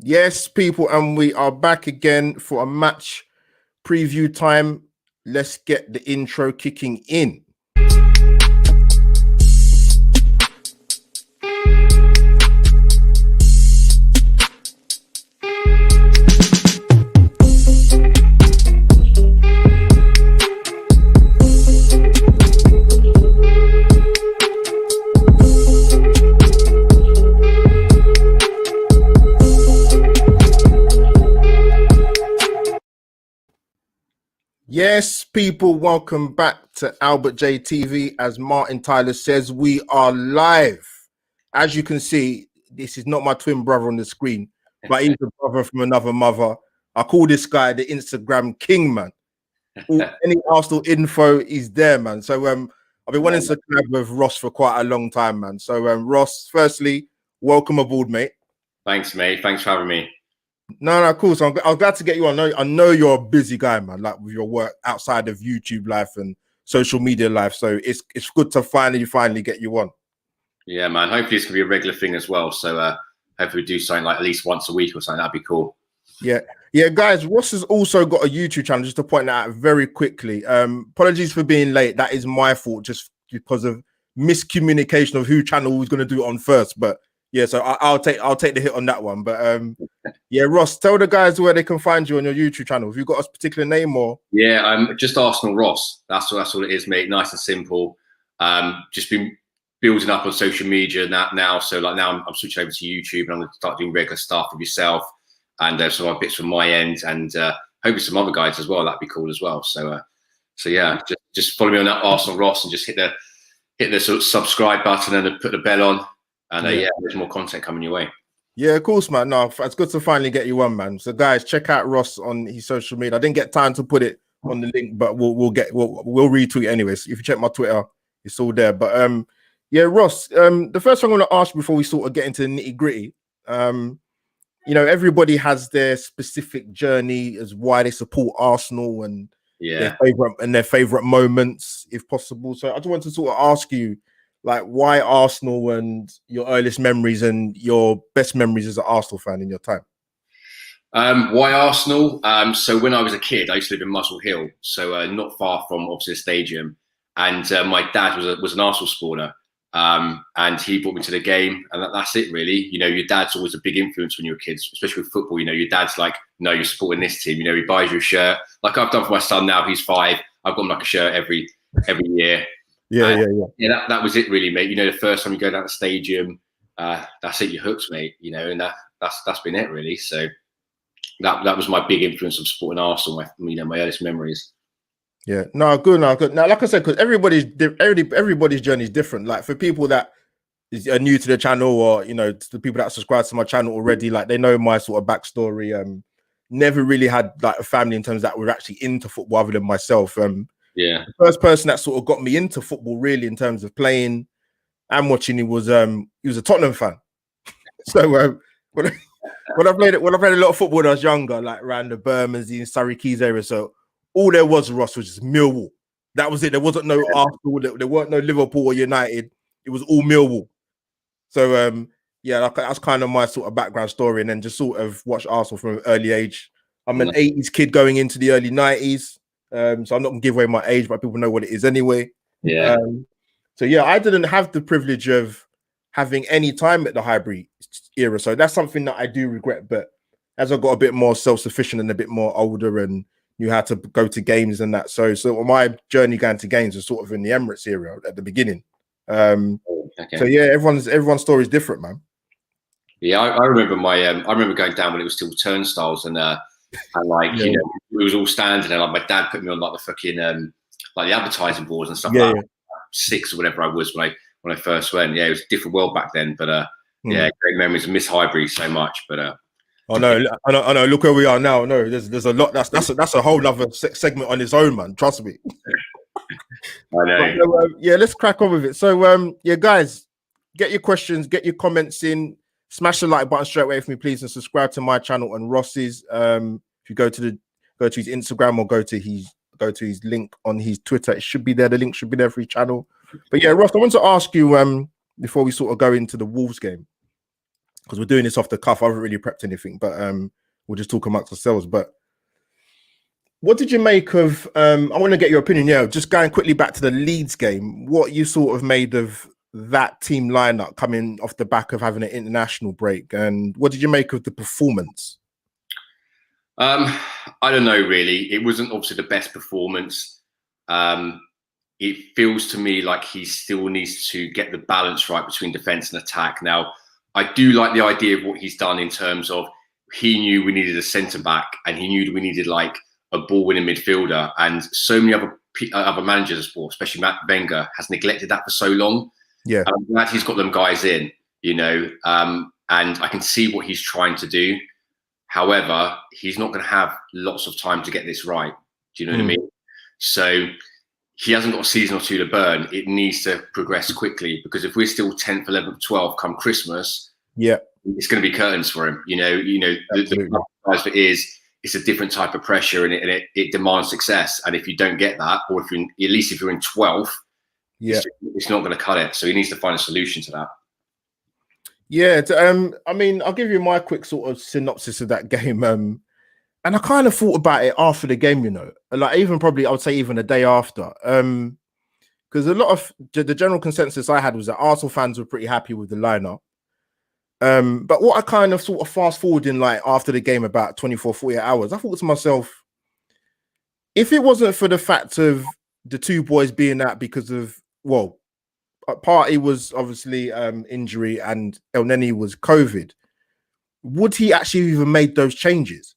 Yes, people, and we are back again for a match preview time. Let's get the intro kicking in. Yes, people, welcome back to Albert J TV. As Martin Tyler says, we are live. As you can see, this is not my twin brother on the screen, but he's a brother from another mother. I call this guy the Instagram king, man. Any Arsenal info is there, man. So I've been wanting to collab with Ross for quite a long time, man. So Ross, firstly, welcome aboard, mate. Thanks, mate. Thanks for having me. No, cool. So I'm glad to get you on. I know you're a busy guy, man, like with your work outside of YouTube life and social media life. So it's good to finally get you on. Yeah, man. Hopefully it's going to be a regular thing as well. So hopefully we do something like at least once a week or something. That'd be cool. Yeah, guys, Ross has also got a YouTube channel, just to point that out very quickly. Apologies for being late. That is my fault, just because of miscommunication of who channel was going to do it on first. But yeah, so I'll take the hit on that one. But yeah, Ross, tell the guys where they can find you on your YouTube channel. Have you got a particular name or? Yeah, I'm just Arsenal Ross. That's all it is, mate. Nice and simple. Just been building up on social media now. So like now I'm switching over to YouTube and I'm going to start doing regular stuff with yourself and some other bits from my end and hopefully some other guys as well. That'd be cool as well. So yeah, just follow me on that Arsenal Ross and just hit the sort of subscribe button and put the bell on. And yeah, there's more content coming your way. Yeah, of course, man. No, it's good to finally get you on, man. So, guys, check out Ross on his social media. I didn't get time to put it on the link, but we'll retweet anyways. If you check my Twitter, it's all there. But yeah, Ross. The first thing I'm going to ask before we sort of get into the nitty gritty, everybody has their specific journey as why they support Arsenal and their favorite moments, if possible. So, I just want to sort of ask you, like, why Arsenal and your earliest memories and your best memories as an Arsenal fan in your time? Why Arsenal? So when I was a kid, I used to live in Muswell Hill, so not far from obviously the stadium. And my dad was an Arsenal supporter, and he brought me to the game, and that's it really. Your dad's always a big influence when you're a kid, especially with football. Your dad's like, no, you're supporting this team. He buys you a shirt, like I've done for my son now. He's 5. I've got him like a shirt every year. Yeah. That was it, really, mate. The first time you go down the stadium, that's it. You're hooked, mate. And that's been it, really. So that was my big influence of supporting Arsenal. My earliest memories. Yeah, no, good. Now, like I said, because everybody's journey is different. Like for people that are new to the channel, or to the people that subscribe to my channel already, like they know my sort of backstory. Never really had like a family in terms that were actually into football other than myself. Yeah, the first person that sort of got me into football really in terms of playing and watching he was a Tottenham fan. So when I played a lot of football when I was younger, like around the Bermondsey and Surrey Keys area, so all there was Ross was just Millwall. That was it. There wasn't no Arsenal, there weren't no Liverpool or United. It was all Millwall. So that's kind of my sort of background story, and then just sort of watch Arsenal from an early age. I'm an 80s kid going into the early 90s. So I'm not gonna give away my age, but people know what it is anyway. Yeah. So yeah, I didn't have the privilege of having any time at the Highbury era, so that's something that I do regret. But as I got a bit more self-sufficient and a bit more older and knew how to go to games and that, so my journey going to games was sort of in the Emirates era at the beginning. Okay. So yeah, everyone's story is different, man. Yeah, I remember I remember going down when it was still turnstiles and like it was all standing, and like my dad put me on like the fucking like the advertising boards and stuff. Like 6 or whatever I was when I first went. Yeah, it was a different world back then, but yeah, great memories. Miss Highbury so much, but I know. Look where we are now. No, there's a lot. That's a whole other segment on its own, man. Trust me. I know. So, yeah, let's crack on with it. So yeah, guys, get your questions, get your comments in. Smash the like button straight away for me, please, and subscribe to my channel and Ross's. If you go to his Instagram or go to his link on his Twitter, it should be there. The link should be there for his channel. But yeah, Ross, I want to ask you before we sort of go into the Wolves game. because we're doing this off the cuff. I haven't really prepped anything, but we'll just talk amongst ourselves. But what did you make of? I want to get your opinion. Yeah, just going quickly back to the Leeds game. What you sort of made of that team lineup coming off the back of having an international break, and what did you make of the performance? I don't know, really. It wasn't obviously the best performance. It feels to me like he still needs to get the balance right between defense and attack. Now, I do like the idea of what he's done in terms of he knew we needed a centre back and he knew we needed like a ball-winning midfielder. And so many other managers, especially Matt Wenger, has neglected that for so long. Yeah, I'm glad he's got them guys in, and I can see what he's trying to do. However, he's not going to have lots of time to get this right. Do you know what I mean? So he hasn't got a season or two to burn. It needs to progress quickly, because if we're still 10th, 11th, 12th come Christmas, it's going to be curtains for him. The prize for it's a different type of pressure, and it demands success. And if you don't get that, or if you're in 12th, it's not going to cut it. So he needs to find a solution to that. Yeah, I mean, I'll give you my quick sort of synopsis of that game. And I kind of thought about it after the game, like even probably I would say even the day after. Because a lot of the general consensus I had was that Arsenal fans were pretty happy with the lineup. But what I kind of sort of fast forwarding like after the game about 24, 48 hours, I thought to myself, if it wasn't for the fact of the two boys being out because of, well, Partey was obviously injury and El Neni was COVID, would he actually even made those changes?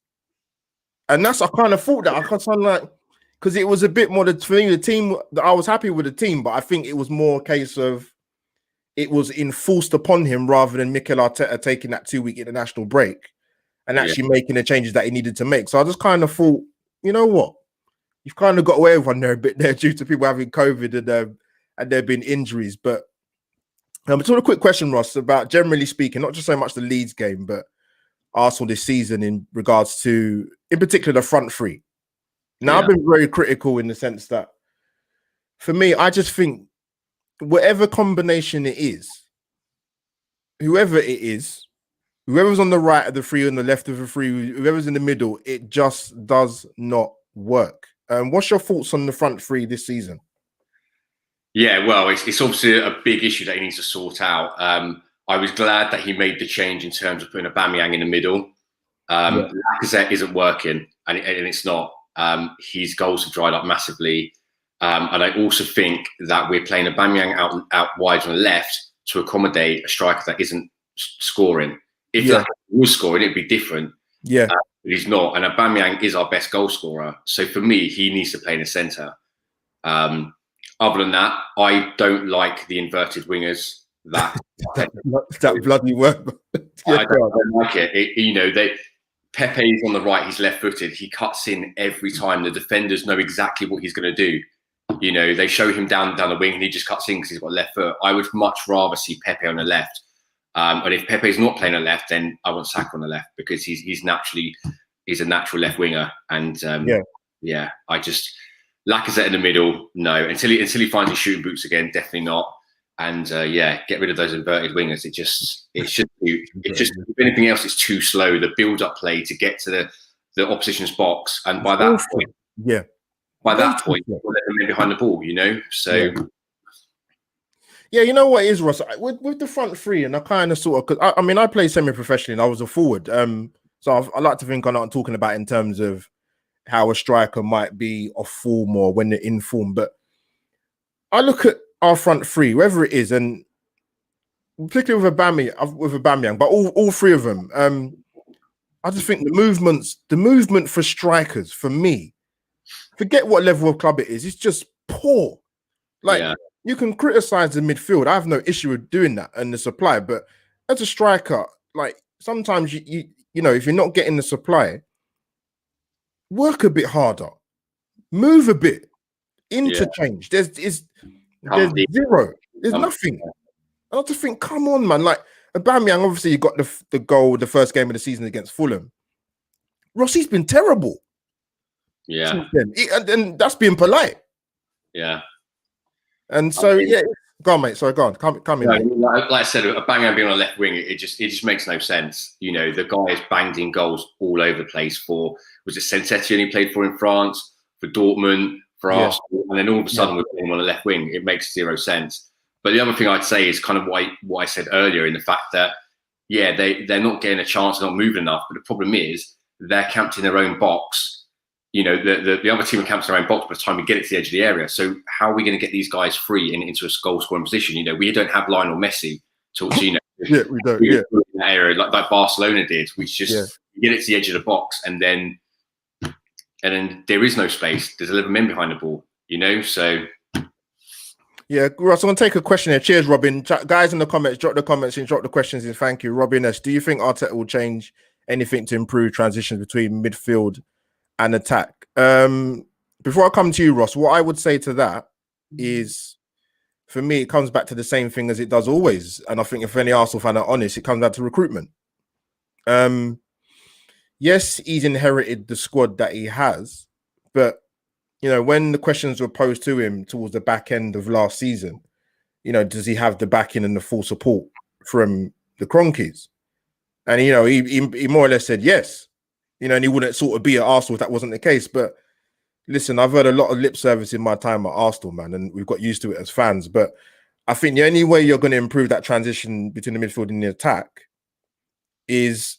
And that's, I kind of thought that. I kind of like, because it was a bit more the team, I was happy with the team, but I think it was more a case of it was enforced upon him rather than Mikel Arteta taking that 2-week international break and actually making the changes that he needed to make. So I just kind of thought, you know what? You've kind of got away with one there a bit there due to people having COVID and there have been injuries. But it's all a quick question, Ross, about generally speaking, not just so much the Leeds game, but Arsenal this season in regards to, in particular, the front three. Now, I've been very critical in the sense that, for me, I just think whatever combination it is, whoever's on the right of the three, on the left of the three, whoever's in the middle, it just does not work. What's your thoughts on the front three this season? Yeah, well, it's obviously a big issue that he needs to sort out. I was glad that he made the change in terms of putting Aubameyang in the middle. Lacazette isn't working, and it's not. His goals have dried up massively. And I also think that we're playing Aubameyang out wide on the left to accommodate a striker that isn't scoring. If Lacazette was scoring, it'd be different. Yeah. But he's not. And Aubameyang is our best goal scorer. So for me, he needs to play in the centre. Other than that, I don't like the inverted wingers. That bloody word. I don't like it. Pepe's on the right, he's left-footed. He cuts in every time. The defenders know exactly what he's going to do. They show him down the wing and he just cuts in because he's got left foot. I would much rather see Pepe on the left. And if Pepe's not playing on the left, then I want Saka on the left because he's a natural left winger. And Lacazette in the middle, no. Until he finds his shooting boots again, definitely not. And get rid of those inverted wingers. If anything else, it's too slow. The build-up play to get to the opposition's box, and by that point, you're letting them behind the ball. So. Yeah, you know what it is, Ross? With the front three, and I kind of sort of, because I play semi-professionally and I was a forward. So I like to think I'm not talking about in terms of how a striker might be off form or when they're in form. But I look at our front three, wherever it is, and particularly with Aubameyang, but all three of them, I just think the movement for strikers, for me, forget what level of club it is, it's just poor. You can criticize the midfield. I have no issue with doing that and the supply, but as a striker, like sometimes you if you're not getting the supply, work a bit harder, move a bit, interchange. There's zero. There's nothing. I just think, come on, man. Like Aubameyang, obviously, you got the goal, the first game of the season against Fulham. Rossi's been terrible. Yeah, and that's being polite. Yeah, and so Go on, mate. Sorry, go on. Come in, No, mate. like I said, a banger being on a left wing, it just makes no sense. You know, the guy has banged in goals all over the place for, was it Saint-Etienne he played for in France, for Dortmund, for Yeah. Arsenal, and then all of a sudden we're putting him on a left wing. It makes zero sense. But the other thing I'd say is kind of what I said earlier, in the fact that, yeah, they're not getting a chance, they're not moving enough. But the problem is they're camped in their own box. You know, the other team are camped in their own box by the time we get it to the edge of the area. So how are we going to get these guys free and into a goal scoring position? You know, we don't have Lionel Messi to, you know, Yeah, we don't. Yeah, in that area like Barcelona did. We just get it to the edge of the box, and then there is no space. There's 11 men behind the ball. You know, so. Yeah, Ross, I'm going to take a question here. Cheers, Robin. Guys in the comments, drop the comments and drop the questions in. Thank you. Robin S., do you think Arteta will change anything to improve transitions between midfield and attack? Before I come to you, Ross, what I would say to that is, for me, it comes back to the same thing as it does always. And I think if any Arsenal fan are honest, it comes down to recruitment. Yes, he's inherited the squad that he has, but you know, when the questions were posed to him towards the back end of last season, you know, does he have the backing and the full support from the Cronkies? And, you know, he more or less said yes, you know, and he wouldn't sort of be at Arsenal if that wasn't the case. But listen, I've heard a lot of lip service in my time at Arsenal, man, and we've got used to it as fans. But I think the only way you're going to improve that transition between the midfield and the attack is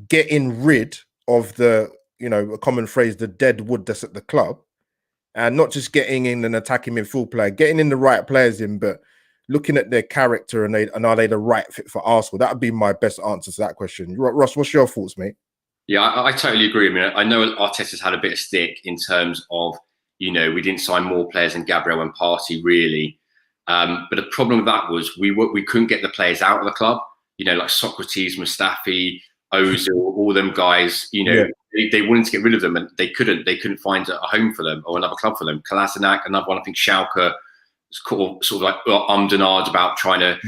getting rid of the, you know, a common phrase, the dead wood that's at the club. And not just getting in an attacking midfield player, getting in the right players in, but looking at their character and are they the right fit for Arsenal? That would be my best answer to that question. Ross, what's your thoughts, mate? Yeah, I totally agree. I mean, I know Arteta's had a bit of stick in terms of, you know, we didn't sign more players than Gabriel and Partey, really. But the problem with that was we couldn't get the players out of the club. You know, like Socrates, Mustafi, Ozil, all them guys. You know, they wanted to get rid of them, and they couldn't. They couldn't find a home for them or another club for them. Kolasinac, another one. I think Schalke sort of like ummed and ahed about trying to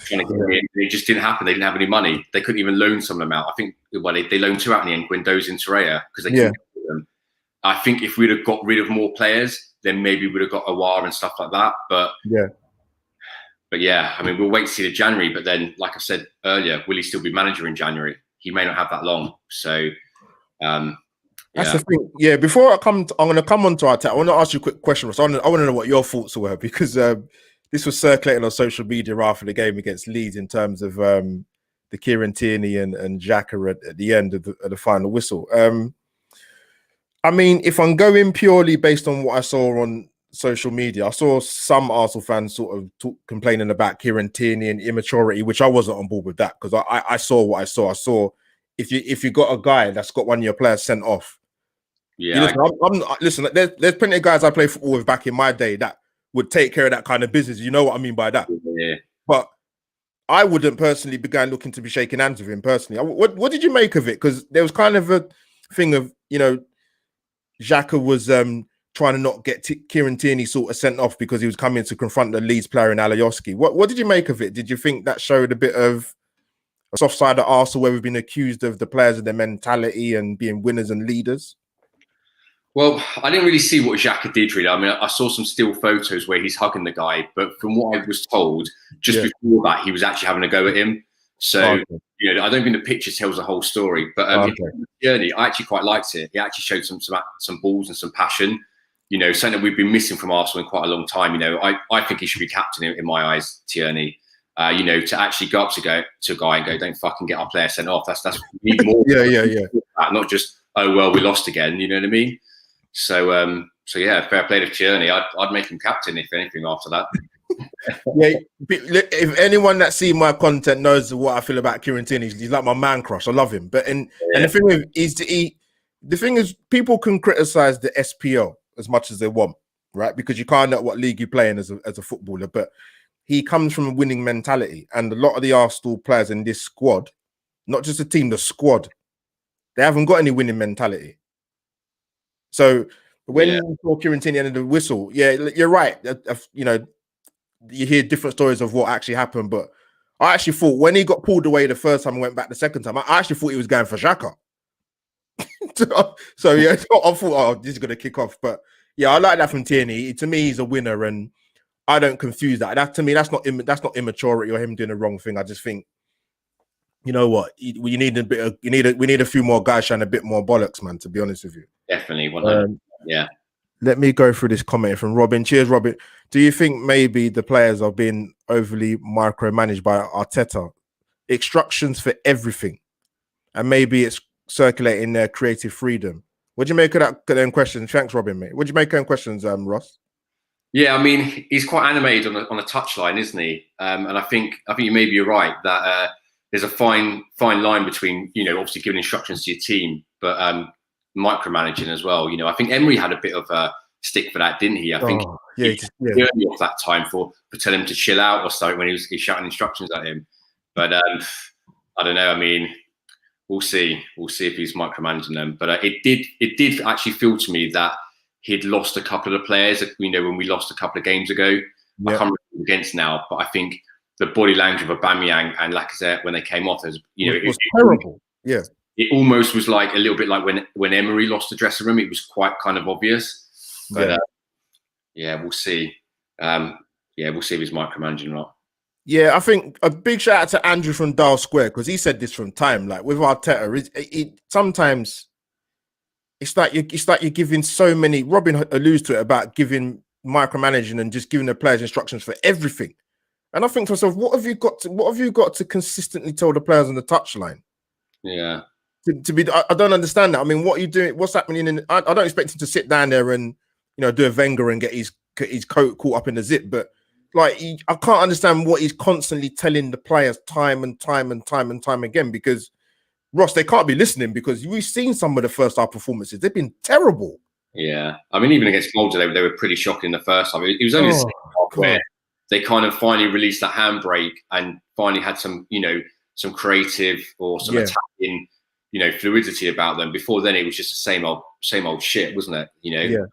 get in. It just didn't happen. They didn't have any money. They couldn't even loan some of them out. I think they loaned two out in the end, Guendouzi and Torreira, because they couldn't get them. I think if we'd have got rid of more players, then maybe we'd have got Aouar and stuff like that. But yeah, I mean, we'll wait to see the January. But then, like I said earlier, will he still be manager in January? He may not have that long. So that's the thing. Yeah, before I'm going to come on to our I want to ask you a quick question, Ross. I want to know what your thoughts were, because this was circulating on social media after the game against Leeds in terms of the Kieran Tierney and Xhaka at the end of the final whistle. I mean, if I'm going purely based on what I saw on social media, I saw some Arsenal fans sort of complaining about Kieran Tierney and immaturity, which I wasn't on board with that, because I saw what I saw. I saw if you got a guy that's got one of your players sent off. Yeah, listen, there's plenty of guys I play football with back in my day that would take care of that kind of business. You know what I mean by that? Yeah. But I wouldn't personally begin looking to be shaking hands with him personally. What did you make of it? Because there was kind of a thing of, you know, Xhaka was trying to not get Kieran Tierney sort of sent off because he was coming to confront the Leeds player in Alioski. What did you make of it? Did you think that showed a bit of a soft side of Arsenal where we've been accused of the players and their mentality and being winners and leaders? Well, I didn't really see what Xhaka did, really. I mean, I saw some still photos where he's hugging the guy, but from what I was told, just before that, he was actually having a go at him. So, you know, I don't think the picture tells the whole story. But Journey, I actually quite liked it. He actually showed some balls and some passion. You know, something that we've been missing from Arsenal in quite a long time. You know, I think he should be captain in my eyes, Tierney. You know, to actually go up to a guy and go, don't fucking get our player sent off. That's we need more. Not just, oh well, we lost again. You know what I mean? So yeah, fair play to Tierney. I'd make him captain if anything after that. Yeah, if anyone that see my content knows what I feel about Kieran Tierney, he's like my man crush. I love him. But and the thing is, people can criticize the SPL as much as they want, right? Because you can't know what league you're playing as a footballer. But he comes from a winning mentality, and a lot of the Arsenal players in this squad, not just the team, the squad, they haven't got any winning mentality. So when you saw Kieran Tierney under the whistle, you're right. You know, you hear different stories of what actually happened, but I actually thought when he got pulled away the first time and went back the second time, I actually thought he was going for Xhaka. So I thought, this is going to kick off. But yeah, I like that from Tierney. To me, he's a winner, and I don't confuse that. That to me, that's not immaturity or him doing the wrong thing. I just think, you know what, we need a few more guys showing a bit more bollocks, man. To be honest with you, Definitely 100. Yeah. Let me go through this comment from Robin. Cheers, Robin. Do you think maybe the players are being overly micromanaged by Arteta? Instructions for everything, and maybe it's circulating their creative freedom. What do you make of that them questions? Thanks, Robin, mate. What do you make of them questions, Ross? Yeah, I mean, he's quite animated on a touchline, isn't he? And I think you maybe you're right that there's a fine line between, you know, obviously giving instructions to your team, but micromanaging as well. You know, I think Emery had a bit of a stick for that, didn't he? I think he early off that time for telling him to chill out or something when he was shouting instructions at him. But I don't know. I mean, we'll see. We'll see if he's micromanaging them. But it did actually feel to me that he'd lost a couple of the players. You know, when we lost a couple of games ago, I can't remember against now, but I think the body language of Aubameyang and Lacazette when they came off, as you know, it was terrible. Yeah, it almost was like a little bit like when Emery lost the dressing room. It was quite kind of obvious. But yeah, we'll see. We'll see if he's micromanaging or not. Yeah, I think a big shout out to Andrew from Dial Square, because he said this from time. Like with Arteta, it sometimes it's like you're giving so many. Robin alludes to it about giving micromanaging and just giving the players instructions for everything. And I think to myself, what have you got to consistently tell the players on the touchline? Yeah, to be, I don't understand that. I mean, what are you doing? What's happening? I don't expect him to sit down there and, you know, do a Wenger and get his coat caught up in the zip, but like I can't understand what he's constantly telling the players time and time again, because Ross, they can't be listening, because we've seen some of the first half performances. They've been terrible. Yeah, I mean, even against Molde, they were pretty shocking in the first half. It was only the second half where they kind of finally released that handbrake and finally had some, you know, some creative or some attacking, you know, fluidity about them. Before then, it was just the same old shit, wasn't it? You know. Yeah.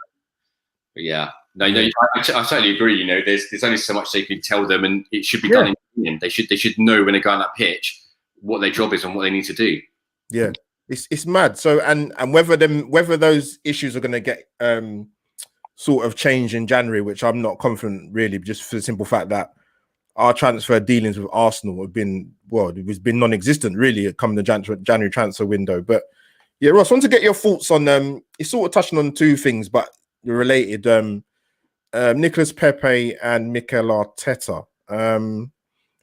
But yeah. No, I totally agree. You know, there's only so much they can tell them, and it should be done in opinion. They should know when they go on that pitch what their job is and what they need to do. Yeah, it's mad. So and whether those issues are going to get sort of changed in January, which I'm not confident really, just for the simple fact that our transfer dealings with Arsenal have been it been non-existent really come the January transfer window. But yeah, Ross, I want to get your thoughts on it's sort of touching on two things, but related. Nicolas Pepe and Mikel Arteta.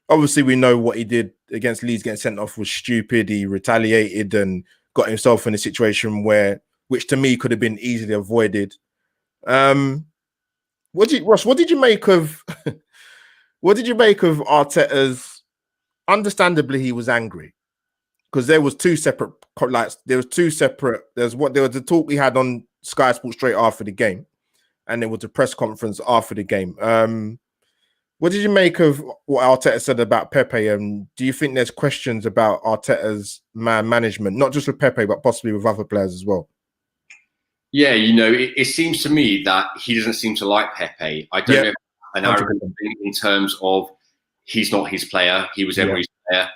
Obviously, we know what he did against Leeds, getting sent off was stupid. He retaliated and got himself in a situation which to me could have been easily avoided. Ross, what did you make of Arteta's? Understandably, he was angry because there was two separate. There was the talk he had on Sky Sports straight after the game, and there was a press conference after the game. What did you make of what Arteta said about Pepe? And do you think there's questions about Arteta's man management, not just with Pepe, but possibly with other players as well? Yeah, you know, it seems to me that he doesn't seem to like Pepe. I don't know if an arrogant thing in terms of he's not his player. He was Emery's player.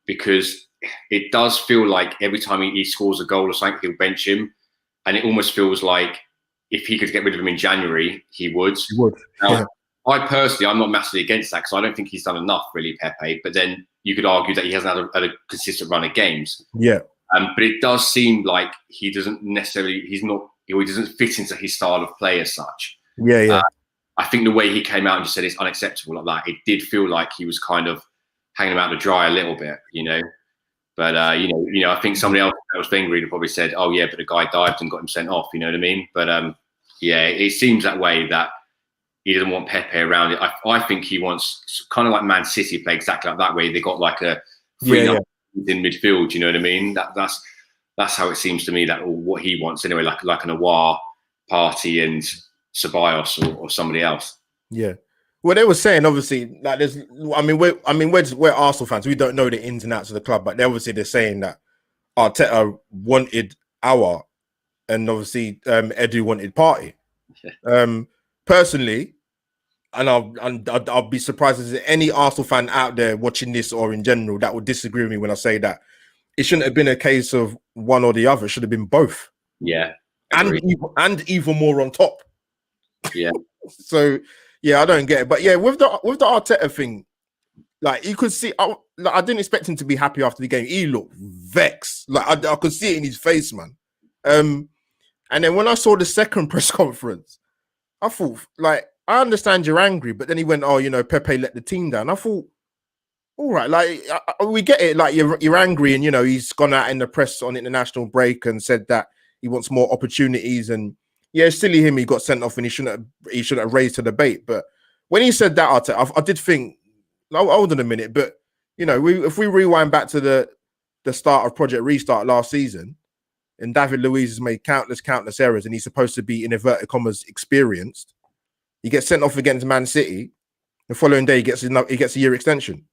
Because it does feel like every time he scores a goal or something, he'll bench him. And it almost feels like if he could get rid of him in January, he would. He would. Now, I personally, I'm not massively against that because I don't think he's done enough, really, Pepe. But then you could argue that he hasn't had a consistent run of games. Yeah. But it does seem like he doesn't fit into his style of play as such. Yeah. I think the way he came out and just said it's unacceptable like that, it did feel like he was kind of hanging him out to dry a little bit, you know. But you know, I think somebody else that was angry would probably said, "Oh yeah, but the guy dived and got him sent off." You know what I mean? But yeah, it seems that way that he doesn't want Pepe around it. I think he wants kind of like Man City play exactly like that way. They got like a free in midfield. You know what I mean? That's how it seems to me. That or what he wants anyway, like an Aouar, Party, and Ceballos or somebody else. Yeah. Well, they were saying obviously like there's. We're Arsenal fans. We don't know the ins and outs of the club, but they're saying that Arteta wanted Aouar, and obviously Edu wanted Party. Yeah. Personally, and I'll be surprised if there's any Arsenal fan out there watching this or in general that would disagree with me when I say that it shouldn't have been a case of one or the other. It should have been both. Yeah, and even more on top. Yeah. So Yeah, I don't get it. But yeah, with the Arteta thing, like you could see, I didn't expect him to be happy after the game. He looked vexed. Like I could see it in his face, man. And then when I saw the second press conference, I thought, like, I understand you're angry, but then he went, "Oh, you know, Pepe let the team down." I thought, all right, like we get it. Like you're angry, and you know he's gone out in the press on international break and said that he wants more opportunities. And yeah, it's silly him. He got sent off, and he shouldn't have raised the debate. But when he said that, I did think, oh, hold on a minute. But you know, if we rewind back to the start of Project Restart last season, and David Luiz has made countless errors, and he's supposed to be, in inverted commas, experienced. He gets sent off against Man City. The following day, he gets a year extension.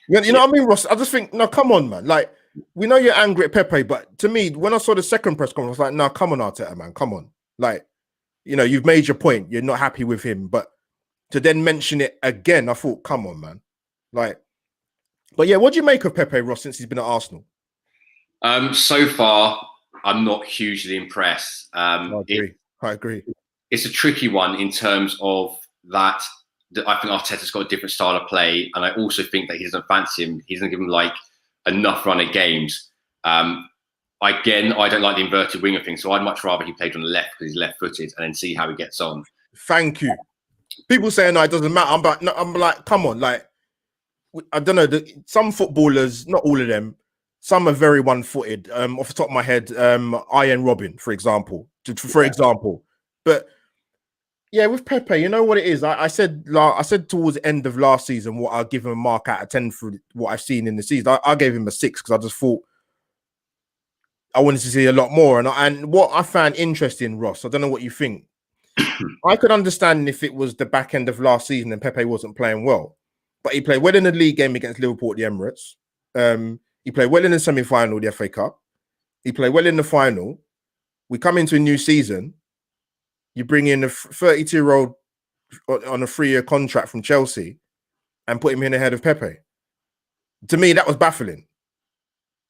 You know what I mean, Ross? I just think, no, come on, man. Like, we know you're angry at Pepe, but to me, when I saw the second press conference, I was like, no, come on, Arteta, man, come on. Like, you know, you've made your point. You're not happy with him, but to then mention it again, I thought, come on, man. Like, but yeah, what do you make of Pepe, Ross, since he's been at Arsenal? So far, I'm not hugely impressed. I agree. It's a tricky one in terms of that. I think Arteta's got a different style of play, and I also think that he doesn't fancy him. He doesn't give him like enough run of games. Again, I don't like the inverted winger thing, so I'd much rather he played on the left because he's left-footed, and then see how he gets on. Thank you. People saying no, it doesn't matter. I'm like, come on, like I don't know. Some footballers, not all of them, some are very one-footed. Off the top of my head, Ian Robin, for example. But yeah, with Pepe, you know what it is. I said towards the end of last season what I'll give him a mark out of 10 for what I've seen in the season. I gave him a 6 because I just thought I wanted to see a lot more. And what I found interesting, Ross, I don't know what you think. I could understand if it was the back end of last season and Pepe wasn't playing well, but he played well in the league game against Liverpool at the Emirates. He played well in the semi-final of the FA Cup. He played well in the final. We come into a new season. You bring in a 32-year-old on a 3-year contract from Chelsea and put him in ahead of Pepe. To me, that was baffling.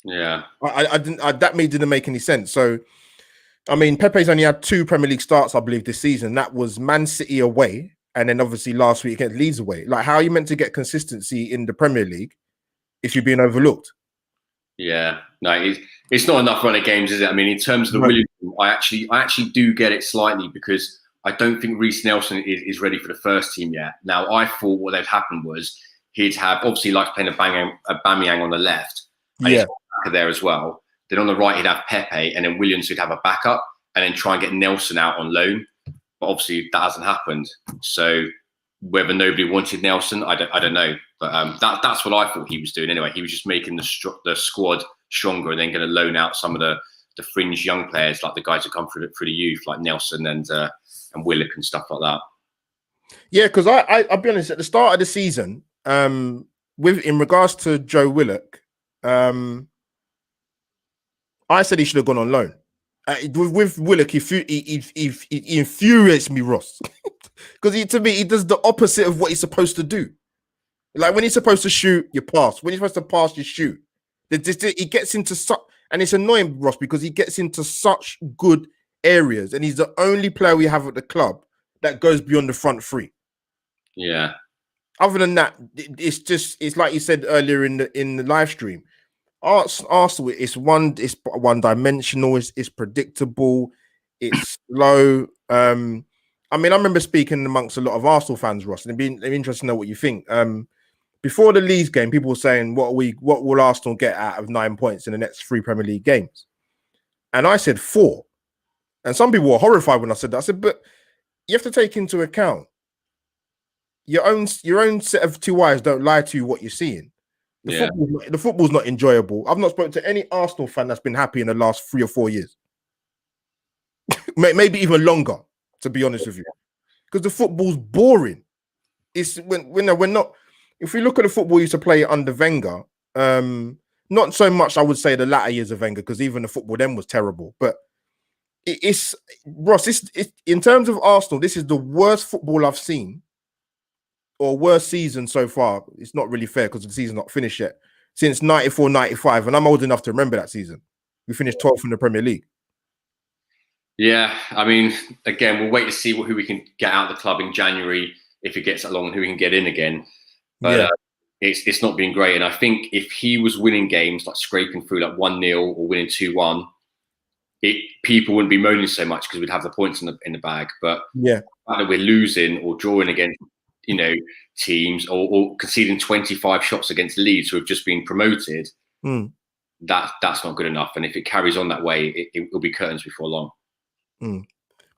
Yeah, that didn't make any sense. So, I mean, Pepe's only had 2 Premier League starts, I believe, this season. That was Man City away, and then obviously last week against Leeds away. Like, how are you meant to get consistency in the Premier League if you're being overlooked? Yeah, no, it's not enough run of games, is it? I mean, in terms of the Williams, I actually do get it slightly because I don't think Reece Nelson is ready for the first team yet. Now, I thought what had happened was he'd have obviously likes playing a Aubameyang on the left, and he's there as well. Then on the right, he'd have Pepe, and then Williams would have a backup, and then try and get Nelson out on loan. But obviously, that hasn't happened. So whether nobody wanted Nelson, I don't know. But that's what I thought he was doing anyway. He was just making the squad stronger and then going to loan out some of the fringe young players, like the guys who come through the youth, like Nelson and Willock and stuff like that. Yeah, because I'll be honest, at the start of the season, in regards to Joe Willock, I said he should have gone on loan. With Willock, he infuriates me, Ross, because to me he does the opposite of what he's supposed to do. Like when he's supposed to shoot, you pass. When you're supposed to pass, you shoot. He gets into such, and it's annoying, Ross, because he gets into such good areas, and he's the only player we have at the club that goes beyond the front 3. Yeah. Other than that, it's like you said earlier in the live stream. Arsenal is one dimensional. It's predictable. It's slow. I mean, I remember speaking amongst a lot of Arsenal fans, Ross, and it'd be interesting to know what you think. Before the Leeds game, people were saying, "What will Arsenal get out of 9 points in the next 3 Premier League games?" And I said 4. And some people were horrified when I said that. I said, "But you have to take into account your own set of 2 eyes don't lie to you what you're seeing. The football's not enjoyable. I've not spoken to any Arsenal fan that's been happy in the last 3 or 4 years, maybe even longer, to be honest with you, because the football's boring. It's when we're not. If we look at the football we used to play under Wenger, not so much I would say the latter years of Wenger, because even the football then was terrible. But it's Ross. It's in terms of Arsenal, this is the worst football I've seen, or worst season so far. It's not really fair because the season's not finished yet. Since 94-95, and I'm old enough to remember that season. We finished 12th in the Premier League. Yeah, I mean, again, we'll wait to see who we can get out of the club in January if it gets that long and who we can get in again. But it's not been great. And I think if he was winning games, like scraping through like 1-0 or winning 2-1, people wouldn't be moaning so much because we'd have the points in the bag. But yeah, the fact that we're losing or drawing against teams or conceding 25 shots against Leeds who have just been promoted, that's not good enough. And if it carries on that way, it will be curtains before long.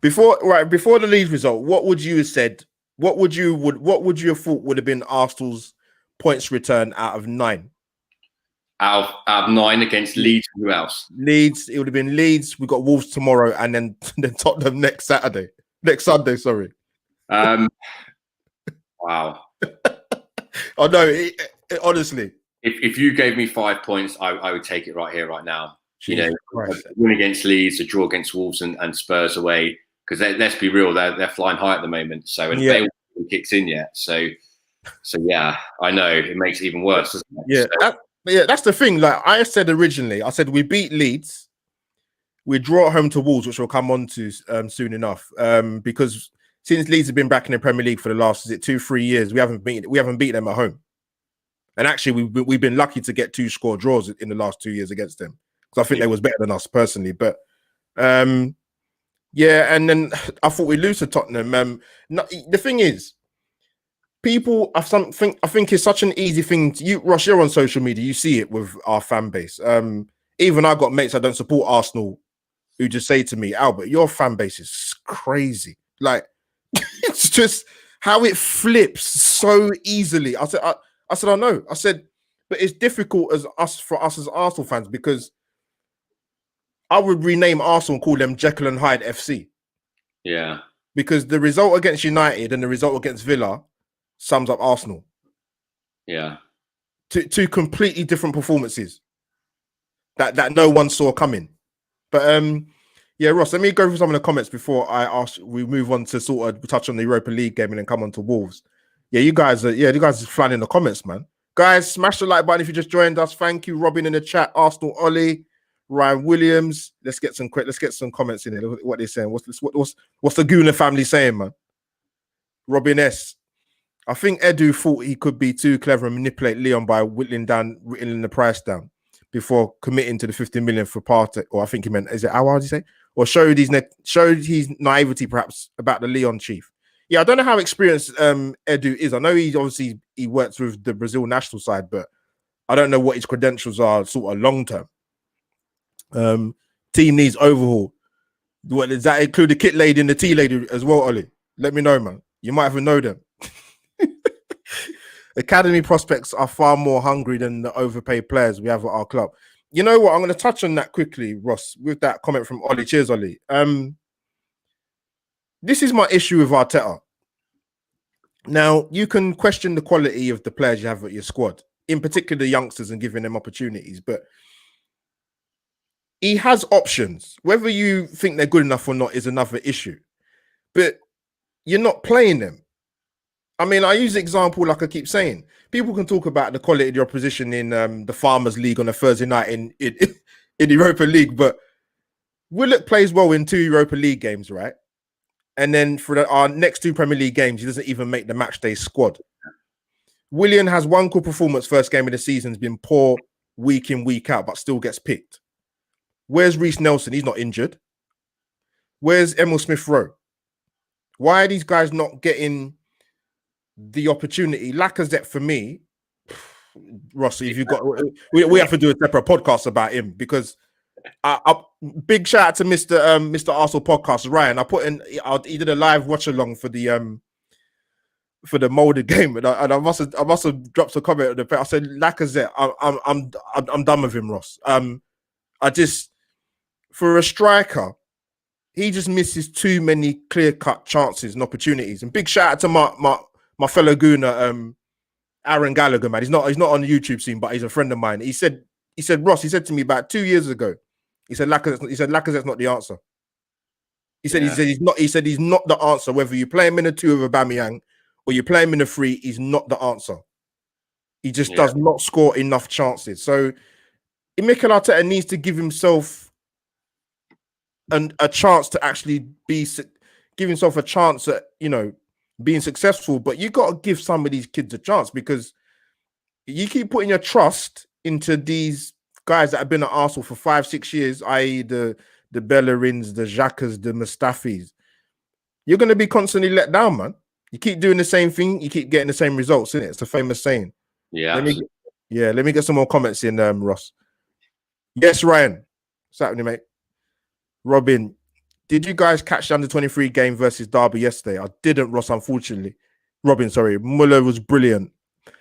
Before the Leeds result, what would you have said? What would you have thought would have been Arsenal's points return out of 9? Out of 9 against Leeds, who else? Leeds. It would have been Leeds. We got Wolves tomorrow, and then Tottenham next Sunday. Sorry. Wow. Oh no! Honestly, if you gave me 5 points, I would take it right here, right now. Jesus a win against Leeds, a draw against Wolves, and Spurs away. Because let's be real, they're flying high at the moment. So and they haven't kicked in yet. So yeah, I know it makes it even worse, doesn't it? Yeah, that's the thing. Like I said originally, I said we beat Leeds, we draw at home to Wolves, which we'll come on to soon enough. Because since Leeds have been back in the Premier League for the last 2-3 years, we haven't beaten them at home. And actually, we've been lucky to get 2 score draws in the last 2 years against them because I think they was better than us personally. But yeah, and then I thought we'd lose to Tottenham. The thing is, people, I think it's such an easy thing. Ross, you're on social media, you see it with our fan base. Even I got mates that don't support Arsenal who just say to me, Albert, your fan base is crazy. Like, it's just how it flips so easily. I said, I know. I said, but it's difficult for us as Arsenal fans because I would rename Arsenal and call them Jekyll and Hyde FC. Yeah. Because the result against United and the result against Villa sums up Arsenal. Yeah. Two completely different performances that no one saw coming. But yeah, Ross, let me go through some of the comments before we move on to sort of touch on the Europa League game and then come on to Wolves. Yeah, you guys are flying in the comments, man. Guys, smash the like button if you just joined us. Thank you, Robin in the chat, Arsenal Ollie, Ryan Williams. Let's get some comments in here. Look at what they're saying. What's the Gooner family saying, man? Robin S. I think Edu thought he could be too clever and manipulate Leon by whittling the price down before committing to the 50 million for Partey. Or I think he meant, is it how did he say? Or showed his naivety perhaps about the Leon chief. Yeah, I don't know how experienced Edu is. I know he works with the Brazil national side, but I don't know what his credentials are sort of long term. Team needs overhaul. What does that include? The kit lady and the tea lady as well, Ollie? Let me know, man. You might even know them. Academy prospects are far more hungry than the overpaid players we have at our club. You know what? I'm going to touch on that quickly, Ross, with that comment from Ollie. Cheers, Ollie. This is my issue with Arteta. Now, you can question the quality of the players you have at your squad, in particular the youngsters, and giving them opportunities, but he has options. Whether you think they're good enough or not is another issue. But you're not playing them. I mean, I use the example like I keep saying. People can talk about the quality of the opposition in the Farmers League on a Thursday night in the Europa League, but Willock plays well in 2 Europa League games, right? And then for our next 2 Premier League games, he doesn't even make the match day squad. Willian has 1 good performance first game of the season, has been poor week in, week out, but still gets picked. Where's Reece Nelson? He's not injured. Where's Emil Smith-Rowe? Why are these guys not getting the opportunity? Lacazette, for me, Rossi, if you got, we have to do a separate podcast about him because big shout out to Mr. Arsenal podcast, Ryan. He did a live watch along for the molded game, and I must have dropped a comment on the page. I said Lacazette, I'm done with him, Ross. I just, for a striker, he just misses too many clear-cut chances and opportunities. And big shout out to my fellow Gooner, Aaron Gallagher, man. He's not on the YouTube scene, but he's a friend of mine. He said, Ross, he said to me about 2 years ago, he said Lacazette's not the answer. He said he's not the answer. Whether you play him in a 2 of Aubameyang or you play him in a 3, he's not the answer. He just does not score enough chances. So Mikel Arteta needs to give himself a chance to actually give himself a chance at, being successful. But you got to give some of these kids a chance, because you keep putting your trust into these guys that have been at Arsenal for 5-6 years, i.e. the Bellerins, the Xhakas, the Mustafis. You're going to be constantly let down, man. You keep doing the same thing, you keep getting the same results, isn't it? It's a famous saying. Yeah. Let me get some more comments in, Ross. Yes, Ryan. What's happening, mate? Robin, did you guys catch the under-23 game versus Derby yesterday? I didn't, Ross, unfortunately. Robin, sorry. Muller was brilliant.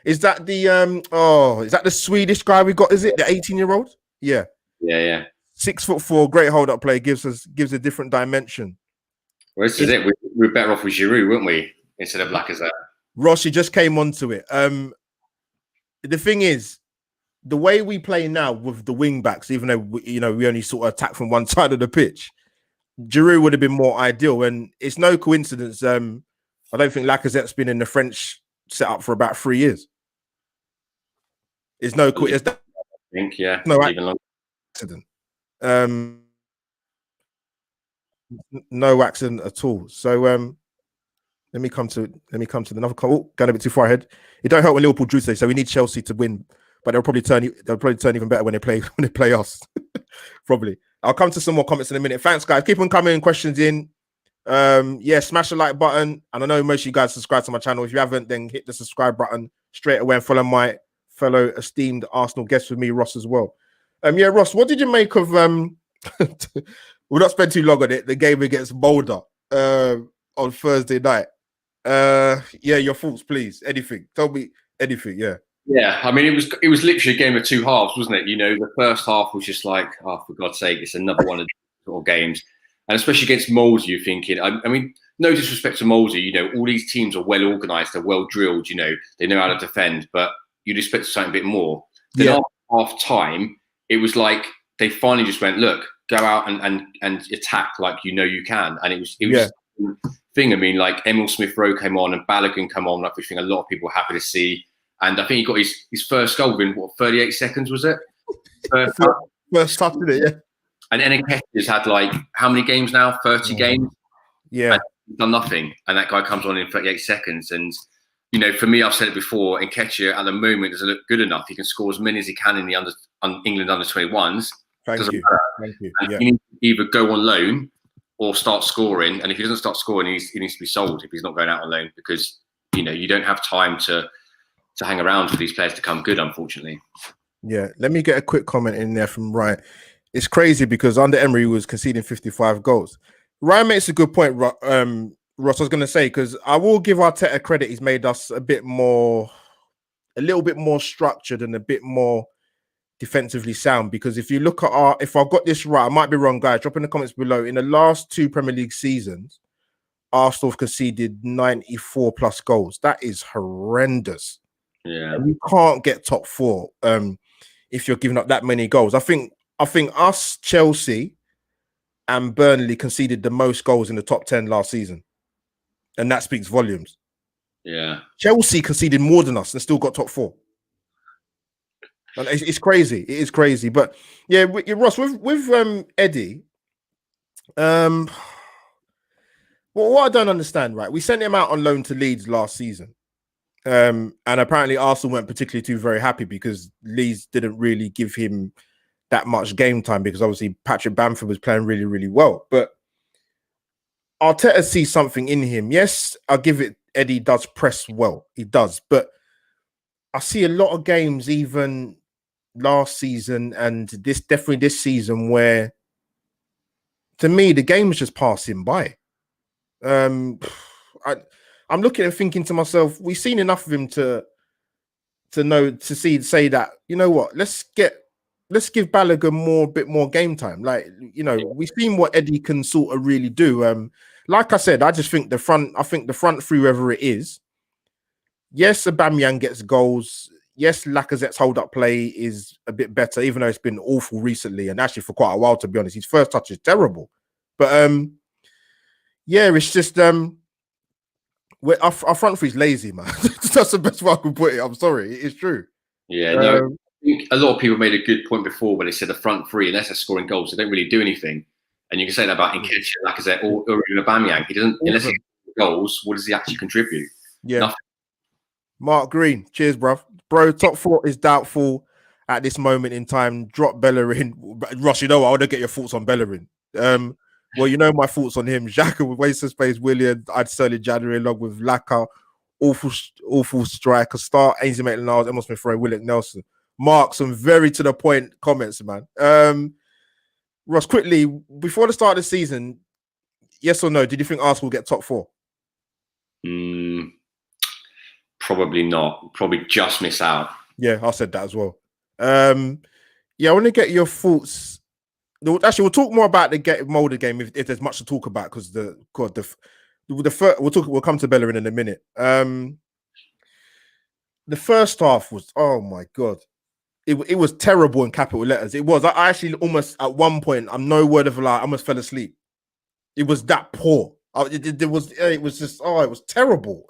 Is that the Swedish guy we got? Is it the 18-year-old? Yeah. Yeah. 6'4", great hold-up play, gives a different dimension. Well, this is it. We're better off with Giroud, weren't we? Instead of Lacazette. Ross, you just came onto it. The thing is, the way we play now with the wing backs, even though we only sort of attack from one side of the pitch, Giroud would have been more ideal. And it's no coincidence. I don't think Lacazette's been in the French setup for about 3 years. It's no coincidence. I think, yeah. No even longer. accident. No accident at all. So let me come to another call. Oh, going a bit too far ahead. It don't help when Liverpool drew today, so we need Chelsea to win. But they'll probably turn even better when they play us. Probably. I'll come to some more comments in a minute. Thanks, guys. Keep on coming questions in. Smash the like button. And I know most of you guys subscribe to my channel. If you haven't, then hit the subscribe button straight away and follow my fellow esteemed Arsenal guest with me, Ross, as well. Ross, what did you make of we'll not spend too long on it, the game against Boulder on Thursday night? Your thoughts, please. Anything. Tell me anything, yeah. Yeah, I mean, it was literally a game of two halves, wasn't it? The first half was just like, oh, for God's sake, it's another one of these sort of games. And especially against Molesey, you're thinking, I mean, no disrespect to Molesey, all these teams are well organised, they're well drilled, they know how to defend, but you'd expect something a bit more. Then after half time, it was like they finally just went, look, go out and attack like you can. And it was thing. I mean, like Emil Smith-Rowe came on and Balogun come on, like, which I think a lot of people were happy to see. And I think he got his first goal within 38 seconds, was it? First touch, did it? Yeah. And Nketiah's had like how many games now? 30 games. Yeah. Done nothing, and that guy comes on in 38 seconds. And for me, I've said it before. Nketiah at the moment doesn't look good enough. He can score as many as he can in the England under 21s. Thank you. Yeah. He needs to either go on loan or start scoring. And if he doesn't start scoring, he needs to be sold if he's not going out on loan, because you don't have time to hang around for these players to come good, unfortunately. Yeah, let me get a quick comment in there from Ryan. It's crazy because under Emery was conceding 55 goals. Ryan makes a good point, Ross. I was going to say, because I will give Arteta credit. He's made us a little bit more structured and a bit more defensively sound. Because if you look at if I got this right, I might be wrong, guys. Drop in the comments below. In the last 2 Premier League seasons, Arsenal have conceded 94 plus goals. That is horrendous. Yeah, and you can't get top 4 if you're giving up that many goals. I think us, Chelsea, and Burnley conceded the most goals in the top 10 last season, and that speaks volumes. Yeah, Chelsea conceded more than us and still got top 4. And it's crazy. It is crazy. But yeah, Ross, with Eddie, well, what I don't understand, right? We sent him out on loan to Leeds last season. And apparently Arsenal weren't particularly too very happy because Leeds didn't really give him that much game time, because obviously Patrick Bamford was playing really, really well. But Arteta sees something in him. Yes, I'll give it. Eddie does press well. He does. But I see a lot of games, even last season and definitely this season, where to me, the game is just passing by. I'm looking and thinking to myself, we've seen enough of him to say that, you know what, let's give Balogun a bit more game time. Like, we've seen what Eddie can sort of really do. Like I said, I just think the front three, whoever it is, yes, Aubameyang gets goals. Yes, Lacazette's hold-up play is a bit better, even though it's been awful recently, and actually for quite a while, to be honest. His first touch is terrible. But it's just our front three is lazy, man. That's the best way I can put it. I'm sorry, it's true. Yeah, no. I think a lot of people made a good point before when they said the front three, unless they're scoring goals, they don't really do anything. And you can say that about Nketiah, Lacazette, or even Aubameyang. He doesn't, unless he goals, what does he actually contribute? Yeah. Nothing. Mark Green, cheers, bro. Bro, top 4 is doubtful at this moment in time. Drop Bellerin. Ross, you know what? I want to get your thoughts on Bellerin. Well, you know my thoughts on him. Xhaka with waste of space. William, I'd Sterling January along with Laka. Awful striker. Start Ainsley Maitland-Niles, Emil Smith-Rowe, Willick Nelson. Mark, some very to the point comments, man. Ross, quickly, before the start of the season, yes or no, did you think Arsenal will get top 4? Probably not. Probably just miss out. Yeah, I said that as well. Yeah, I want to get your thoughts. Actually, we'll talk more about the Molde game if there's much to talk about, because we'll come to Bellerin in a minute. The first half was, oh my god, it was terrible in capital letters. It was. I actually almost at one point, I'm no word of a lie, I almost fell asleep. It was that poor. It was terrible.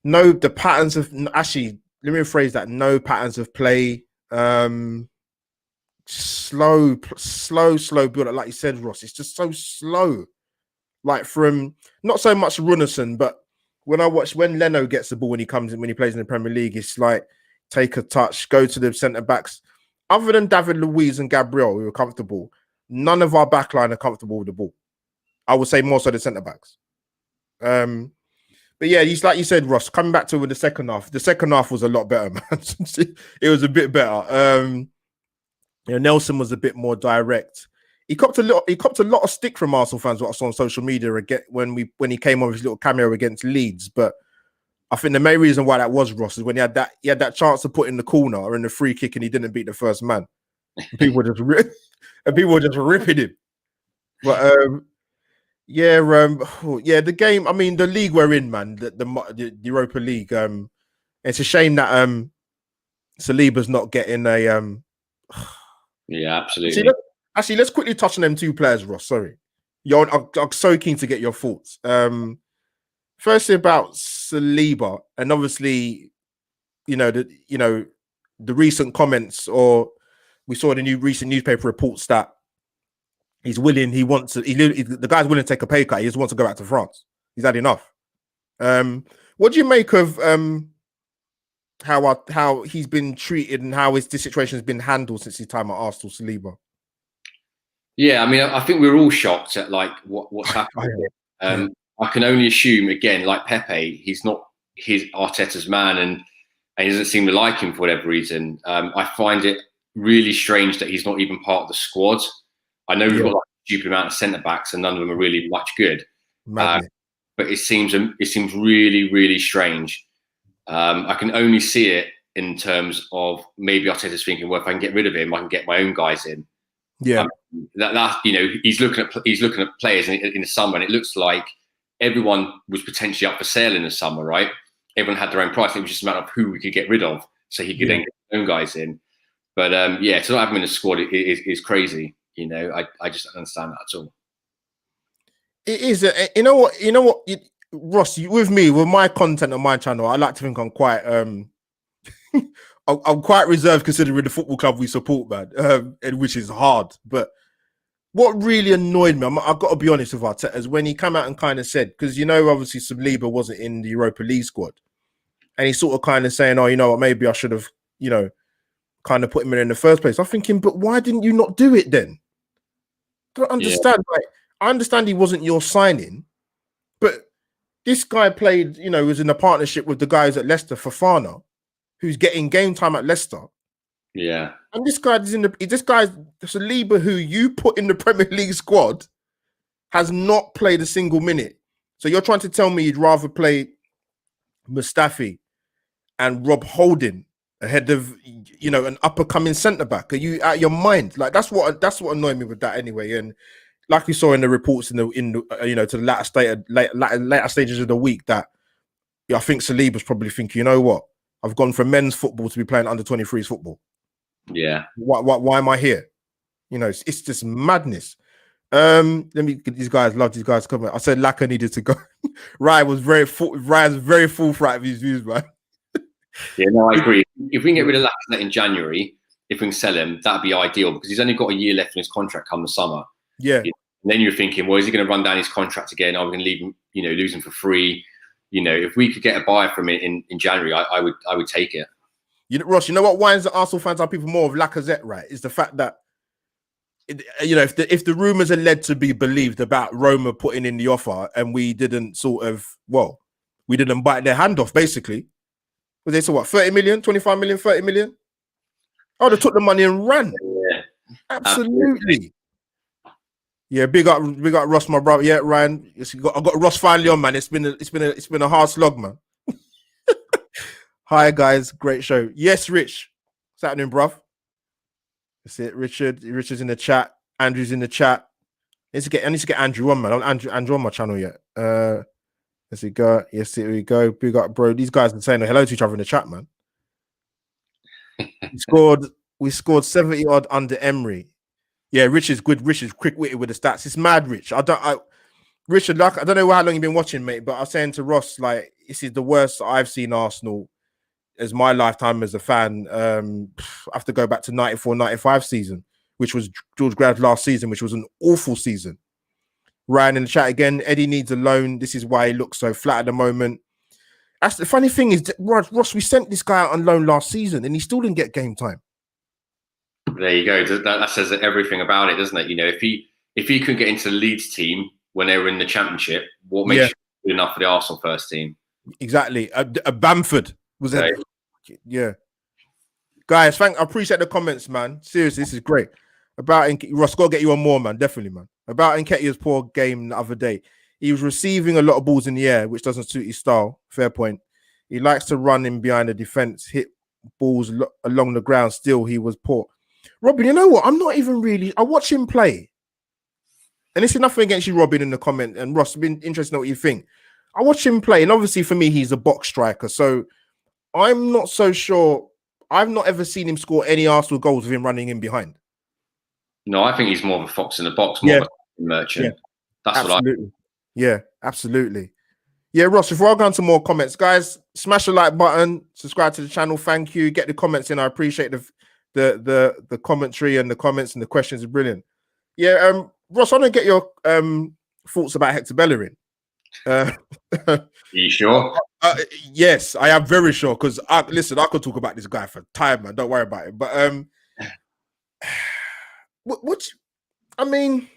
No, the patterns of actually, let me rephrase that. No patterns of play. Slow build up, like you said, Ross. It's just so slow. Like from not so much Runnison, but when Leno gets the ball when he plays in the Premier League, it's like take a touch, go to the centre backs. Other than David Luiz and Gabriel, who are comfortable, none of our backline are comfortable with the ball. I would say more so the centre backs. But yeah, he's like you said, Ross, coming back to the second half. The second half was a lot better, man. It was a bit better. Nelson was a bit more direct. He copped a lot of stick from Arsenal fans, what I saw on social media again when he came on with his little cameo against Leeds. But I think the main reason why that was, Ross, is when he had that chance to put in the corner or in the free kick and he didn't beat the first man. People were just ripping him. But the game. I mean, the league we're in, man. The Europa League. It's a shame that Saliba's not getting a. Yeah, absolutely. Actually, let's quickly touch on them 2 players, Ross. Sorry, I'm so keen to get your thoughts. Firstly about Saliba, and obviously, the recent comments, or we saw the recent newspaper reports that he's willing. The guy's willing to take a pay cut. He just wants to go back to France. He's had enough. What do you make of how he's been treated and how this situation has been handled since his time at Arsenal, Saliba? Yeah, I mean, I think we're all shocked at like what's happening. I can only assume, again, like Pepe, he's not Arteta's man, and he doesn't seem to like him for whatever reason. I find it really strange that he's not even part of the squad. I know we've got like a stupid amount of centre backs, and none of them are really much good. But it seems really, really strange. I can only see it in terms of maybe Arteta's thinking, well, if I can get rid of him, I can get my own guys in. Yeah, he's looking at players in the summer, and it looks like everyone was potentially up for sale in the summer, right? Everyone had their own price. It was just a matter of who we could get rid of, so he could then get his own guys in. But to not have him in the squad is crazy. I just don't understand that at all. It is. You know what, Ross, with me, with my content on my channel, I like to think I'm quite I'm quite reserved considering the football club we support, man, and which is hard. But what really annoyed me, I've got to be honest with Arteta, is when he came out and kind of said, because obviously Saliba wasn't in the Europa League squad, and he's sort of kind of saying, oh, you know what, maybe I should have, kind of put him in the first place. I'm thinking, but why didn't you not do it then? I don't understand. Yeah. Like, I understand he wasn't your signing, but this guy played, was in a partnership with the guys at Leicester, Fofana, who's getting game time at Leicester. Yeah. And this guy's Saliba, who you put in the Premier League squad, has not played a single minute. So you're trying to tell me you'd rather play Mustafi and Rob Holding ahead of, an up-and-coming centre-back? Are you out of your mind? Like, that's what annoyed me with that anyway. And like we saw in the reports to the latter stages of the week, that I think Saliba's probably thinking, you know what? I've gone from men's football to be playing under 23s football. Yeah. Why am I here? It's just madness. Let me get these guys. Love these guys coming. I said Laka needed to go. Ryan's very forthright with his views, man. Yeah, no, I agree. If we can get rid of Lacazette in January, if we can sell him, that'd be ideal, because he's only got a year left in his contract come the summer. Yeah. And then you're thinking, well, is he going to run down his contract again? Are we going to leave him, lose him for free? If we could get a buyer from it in January, I would take it. Ross, you know what winds the Arsenal fans up even more of Lacazette, right? Is the fact that if the rumors are led to be believed about Roma putting in the offer and we didn't we didn't bite their hand off, basically. Was they what, 30 million, 25 million, 30 million? Oh, they took the money and ran. Yeah. Absolutely. Yeah, big up Ross, my brother. Yeah, Ryan. I got Ross finally on, man. It's been a hard slog, man. Hi guys, great show. Yes, Rich. What's happening, bruv? That's it. Richard's in the chat. Andrew's in the chat. I need to get Andrew on, man. I don't Andrew on my channel yet. Let's see, go. Yes, here we go. Big up, bro. These guys are saying hello to each other in the chat, man. We scored 70 odd under Emery. Yeah, Rich is good. Rich is quick-witted with the stats. It's mad, Rich. Richard, I don't know how long you've been watching, mate, but I was saying to Ross, like, this is the worst I've seen Arsenal as my lifetime as a fan. I have to go back to 94-95 season, which was George Graham's last season, which was an awful season. Ryan in the chat again, Eddie needs a loan. This is why he looks so flat at the moment. That's the funny thing is, Ross, we sent this guy out on loan last season and he still didn't get game time. There you go. That says everything about it, doesn't it? If he couldn't get into the Leeds team when they were in the Championship, what makes you good enough for the Arsenal first team? Exactly. A Bamford was it? Yeah. Guys, I appreciate the comments, man. Seriously, this is great. Ross, gotta get you on more, man. Definitely, man. About Nketiah's poor game the other day. He was receiving a lot of balls in the air, which doesn't suit his style. Fair point. He likes to run in behind the defense, hit balls along the ground. Still, he was poor. Robin, you know what? I'm not even really. I watch him play, and it's nothing against you, Robin, in the comment. And Ross, been interested in what you think. I watch him play, and obviously for me, he's a box striker. So I'm not so sure. I've not ever seen him score any Arsenal goals with him running in behind. No, I think he's more of a fox in the box, more of a merchant. Yeah. That's absolutely. Yeah, absolutely. Yeah, Ross, before I go on to more comments, guys, smash the like button, subscribe to the channel. Thank you. Get the comments in. I appreciate the commentary and the comments and the questions are brilliant. Yeah, Ross, I want to get your thoughts about Hector Bellerin. Are you sure? Yes, I am very sure because listen, I could talk about this guy for time, man. Don't worry about it. But I mean,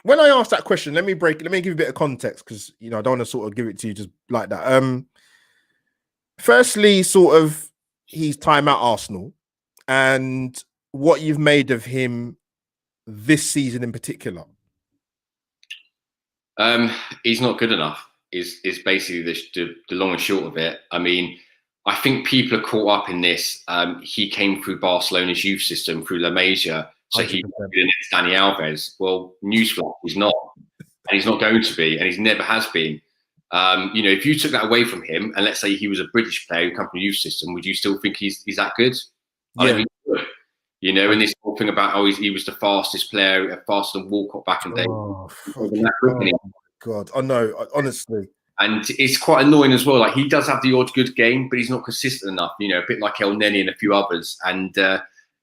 when I asked that question, let me give you a bit of context because I don't want to sort of give it to you just like that. Firstly, sort of his time at Arsenal and what you've made of him this season in particular. He's not good enough. Is basically the long and short of it. I mean, I think people are caught up in this. He came through Barcelona's youth system through La Masia, so 100%. He was the next Dani Alves. Well, newsflash, he's not, and he's not going to be, and he's never has been. If you took that away from him, and let's say he was a British player who come from the youth system, would you still think he's that good? I don't think he would. And this whole thing about he was the fastest player, faster than Walcott back in the day. God, I know, honestly. And it's quite annoying as well. Like, he does have the odd good game, but he's not consistent enough, a bit like El Neni and a few others. And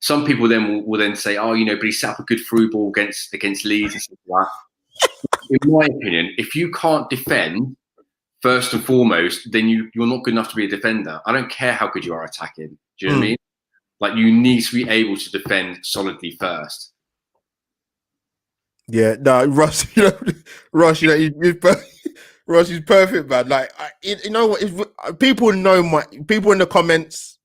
some people then will then say, but he set up a good through ball against Leeds and stuff like that. In my opinion, if you can't defend, first and foremost, then you're not good enough to be a defender. I don't care how good you are attacking. Do you know what I mean? Like, you need to be able to defend solidly first. Yeah, no, Ross, Ross, he's perfect, man. Like, you know what? People know people in the comments,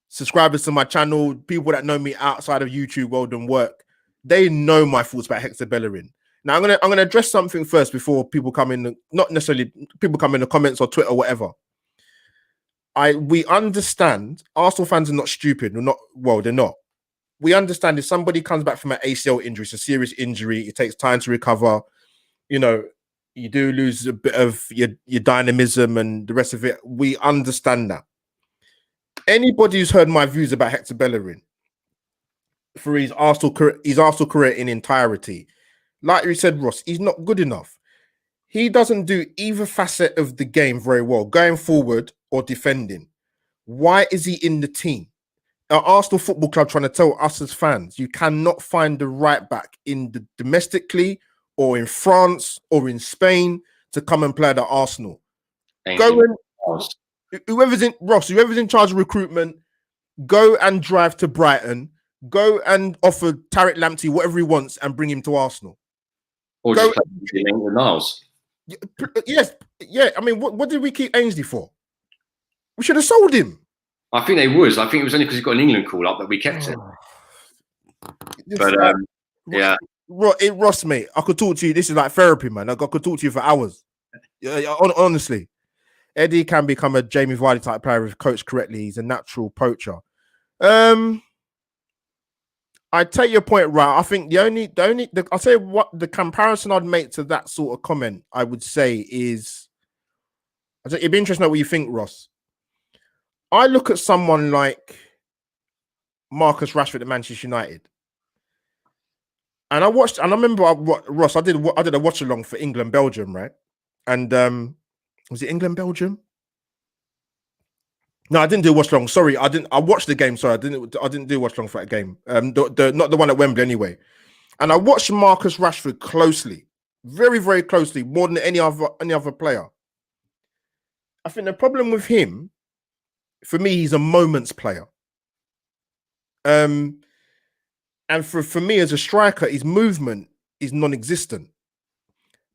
subscribers to my channel, people that know me outside of YouTube world and work, they know my thoughts about Hector Bellerin. Now, I'm gonna address something first before people come in. Not necessarily people come in the comments or Twitter, or whatever. We understand Arsenal fans are not stupid. They're not. We understand if somebody comes back from an ACL injury, it's a serious injury, it takes time to recover. You do lose a bit of your dynamism and the rest of it. We understand that. Anybody who's heard my views about Hector Bellerin for his Arsenal career in entirety, like you said, Ross, he's not good enough. He doesn't do either facet of the game very well, going forward or defending. Why is he in the team? Arsenal Football Club trying to tell us as fans, you cannot find the right back in the domestically or in France or in Spain to come and play at Arsenal. Go and whoever's in charge of recruitment, go and drive to Brighton, go and offer Tariq Lamptey whatever he wants and bring him to Arsenal. Or go just play the Niles. Yes, yeah. I mean, what did we keep Ainsley for? We should have sold him. I think they was. I think it was only because he got an England call up that we kept him. But yeah, Ross, mate, I could talk to you. This is like therapy, man. I could talk to you for hours. Honestly, Eddie can become a Jamie Vardy type player if coached correctly. He's a natural poacher. I take your point, right? I think I'll say what the comparison I'd make to that sort of comment, I would say is, it'd be interesting to know what you think, Ross. I look at someone like Marcus Rashford at Manchester United, and I remember Ross. I did a watch along for England Belgium, right? And was it England Belgium? No, I didn't do watch long. Sorry, I didn't. I watched the game. Sorry, I didn't do watch long for that game. Not the one at Wembley anyway. And I watched Marcus Rashford closely, very, very closely, more than any other player. I think the problem with him, for me, he's a moments player. And for me as a striker, his movement is non-existent.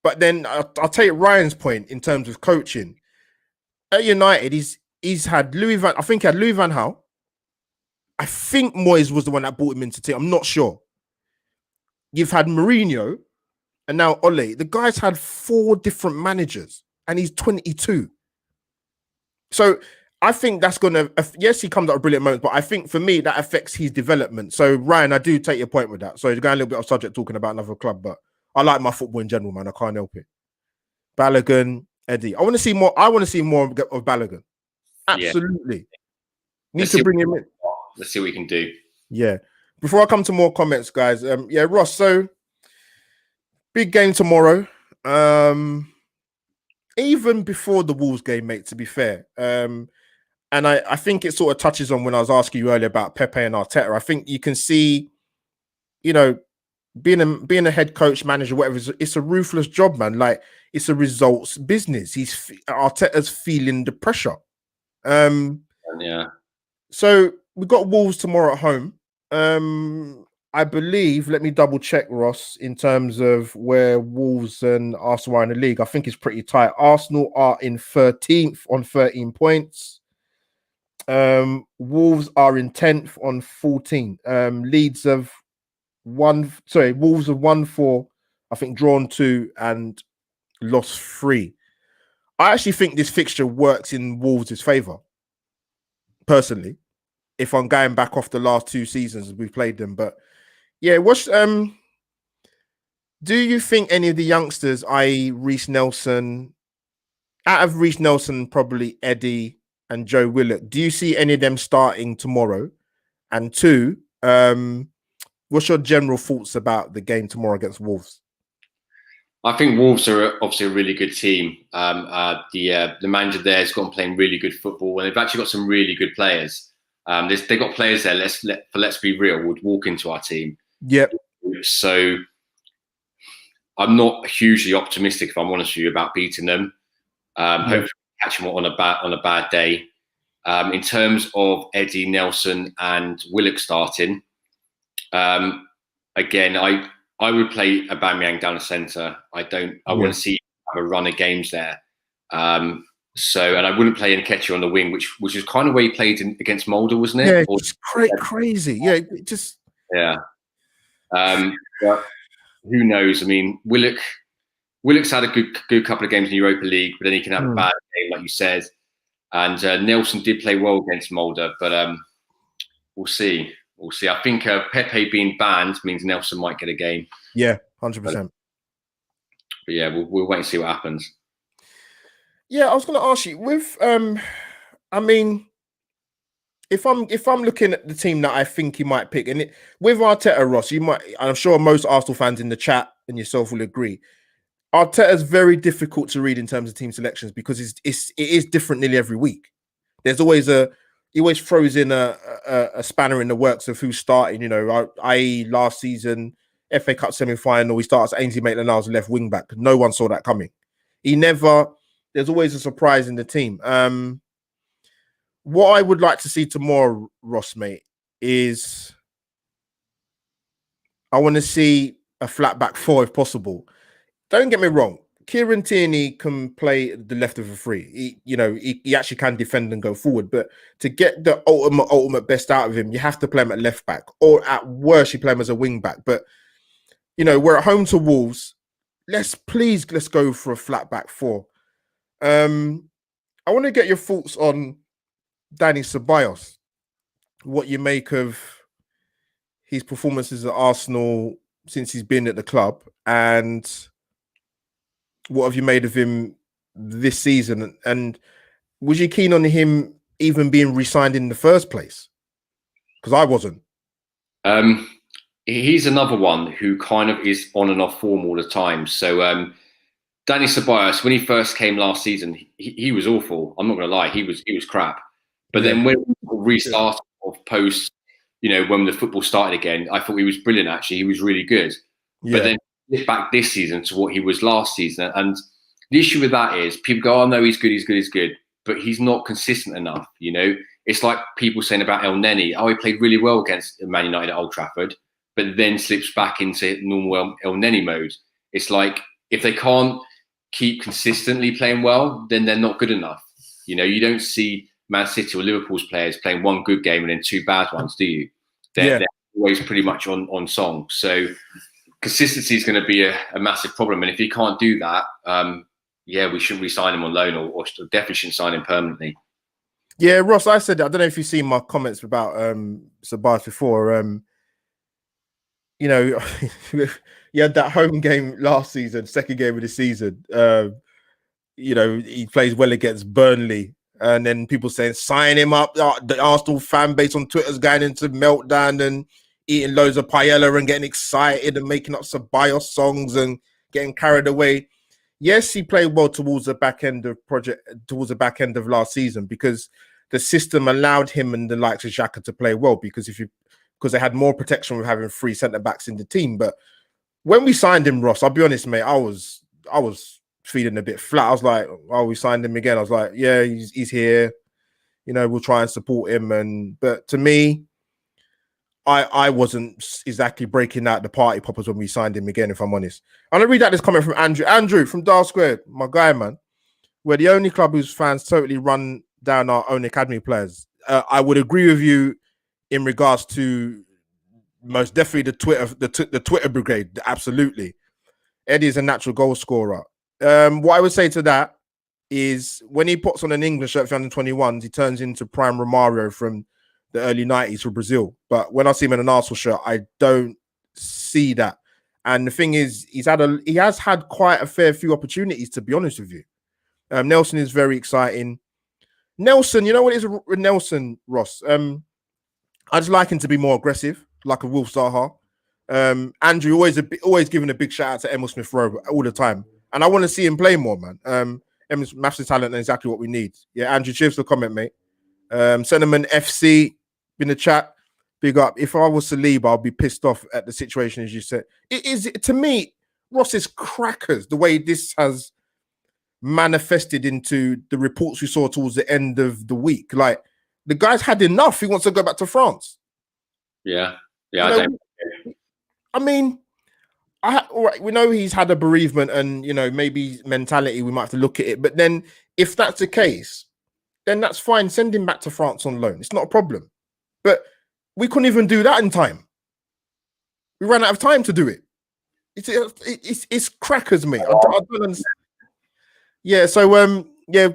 But then I'll take Ryan's point in terms of coaching. At United, he's had Louis Van Gaal. I think Moyes was the one that brought him into the team. I'm not sure. You've had Mourinho and now Ole. The guy's had 4 different managers and he's 22. So I think that's going to, yes, he comes at a brilliant moment, but I think for me, that affects his development. So Ryan, I do take your point with that. So you're going a little bit off subject talking about another club, but I like my football in general, man. I can't help it. Balogun, Eddie. I want to see more of Balogun. Absolutely. Yeah. Need to bring him in. Let's see what we can do. Yeah. Before I come to more comments, guys. Yeah, Ross. So big game tomorrow. Even before the Wolves game, mate, to be fair. And I think it sort of touches on when I was asking you earlier about Pepe and Arteta. I think you can see, being a head coach, manager, whatever, it's a ruthless job, man. Like, it's a results business. Arteta's feeling the pressure. Yeah. So we've got Wolves tomorrow at home. I believe, let me double check, Ross, in terms of where Wolves and Arsenal are in the league. I think it's pretty tight. Arsenal are in 13th on 13 points. Wolves are in 10th on 14. Wolves have won 4, I think drawn 2 and lost 3. I actually think this fixture works in Wolves' favour, personally, if I'm going back off the last 2 seasons we've played them. But yeah, do you think any of the youngsters, i.e. Reece Nelson, out of Reece Nelson, probably Eddie and Joe Willock, do you see any of them starting tomorrow? And 2, what's your general thoughts about the game tomorrow against Wolves? I think Wolves are obviously a really good team. The manager there has gone playing really good football, and they've actually got some really good players. They've got players there. Let's be real, would walk into our team. Yep. So I'm not hugely optimistic, if I'm honest with you, about beating them. Hopefully, catch them on a bad day. In terms of Eddie, Nelson, and Willock starting, again, I would play Aubameyang down the centre. I want to see him have a run of games there. And I wouldn't play Nketiah on the wing, which is kind of where he played against Mulder, wasn't it? Yeah, it's crazy. Yeah, yeah. But who knows? I mean, Willock's had a good couple of games in the Europa League, but then he can have a bad game, like you said. And Nelson did play well against Mulder, but we'll see. We'll see. I think Pepe being banned means Nelson might get a game. Yeah, 100%. But yeah, we'll wait and see what happens. Yeah, I was going to ask you with, I mean, if I'm looking at the team that I think he might pick, and with Arteta, Ross, I'm sure most Arsenal fans in the chat and yourself will agree, Arteta's very difficult to read in terms of team selections because it is different nearly every week. There's always a he always throws in a spanner in the works of who's starting. You know, i.e. last season, FA Cup semi-final, he starts Ainsley Maitland-Niles left wing back. No one saw that coming. There's always a surprise in the team. What I would like to see tomorrow, Ross, mate, is I want to see a flat back four if possible. Don't get me wrong. Kieran Tierney can play the left of a three. He actually can defend and go forward. But to get the ultimate best out of him, you have to play him at left back, or at worst, you play him as a wing back. But we're at home to Wolves. Let's go for a flat back four. I want to get your thoughts on Danny Ceballos. What you make of his performances at Arsenal since he's been at the club, and what have you made of him this season? And was you keen on him even being re-signed in the first place? Because I wasn't. He's another one who kind of is on and off form all the time. So Danny Ceballos, when he first came last season, he was awful. I'm not going to lie, he was crap. But then when we restarted post, when the football started again, I thought he was brilliant. Actually, he was really good. Yeah. But then back this season to what he was last season, and the issue with that is people go, "Oh no, he's good," but he's not consistent enough. It's like people saying about El Neni. Oh, he played really well against Man United at Old Trafford, but then slips back into normal El Neni mode. It's like if they can't keep consistently playing well, then they're not good enough. You don't see Man City or Liverpool's players playing one good game and then two bad ones, do you? They're always pretty much on song. So consistency is going to be a massive problem. And if he can't do that, we shouldn't re-sign him on loan or definitely shouldn't sign him permanently. Yeah, Ross, I said that. I don't know if you've seen my comments about Ceballos before. You had that home game last season, second game of the season. He plays well against Burnley. And then people saying, sign him up. The Arsenal fan base on Twitter's going into meltdown and eating loads of paella and getting excited and making up Ceballos songs and getting carried away. Yes, he played well towards the back end of last season because the system allowed him and the likes of Xhaka to play well because they had more protection with having three centre backs in the team. But when we signed him, Ross, I'll be honest, mate, I was feeling a bit flat. I was like, oh, we signed him again. I was like, yeah, he's here. We'll try and support him. But to me, I wasn't exactly breaking out the party poppers when we signed him again, if I'm honest. I'm going to read out this comment from Andrew. Andrew from Dial Squared, my guy, man. We're the only club whose fans totally run down our own academy players. I would agree with you in regards to most definitely the Twitter brigade. Absolutely. Eddie is a natural goal scorer. What I would say to that is when he puts on an English shirt for under 21s, he turns into prime Romario from the early 90s for Brazil. But when I see him in an Arsenal shirt, I don't see that. And the thing is, he has had quite a fair few opportunities, to be honest with you. Nelson is very exciting. Nelson, you know what it is with Nelson, Ross? I just like him to be more aggressive, like a Wolf Zaha. Andrew always giving a big shout out to Emil Smith Rowe all the time. And I want to see him play more, man. Emil's massive talent and exactly what we need. Yeah, Andrew, cheers for the comment, mate. Sentiment FC in the chat. Big up. If I was Saliba, I'd be pissed off at the situation, as you said. It is, to me, Ross, is crackers the way this has manifested into the reports we saw towards the end of the week. Like, the guy's had enough. He wants to go back to France. Yeah. I mean, we know he's had a bereavement and, maybe mentality, we might have to look at it. But then if that's the case, then that's fine. Send him back to France on loan. It's not a problem. But we couldn't even do that in time. We ran out of time to do it. It's crackers, mate. I don't understand. Yeah, so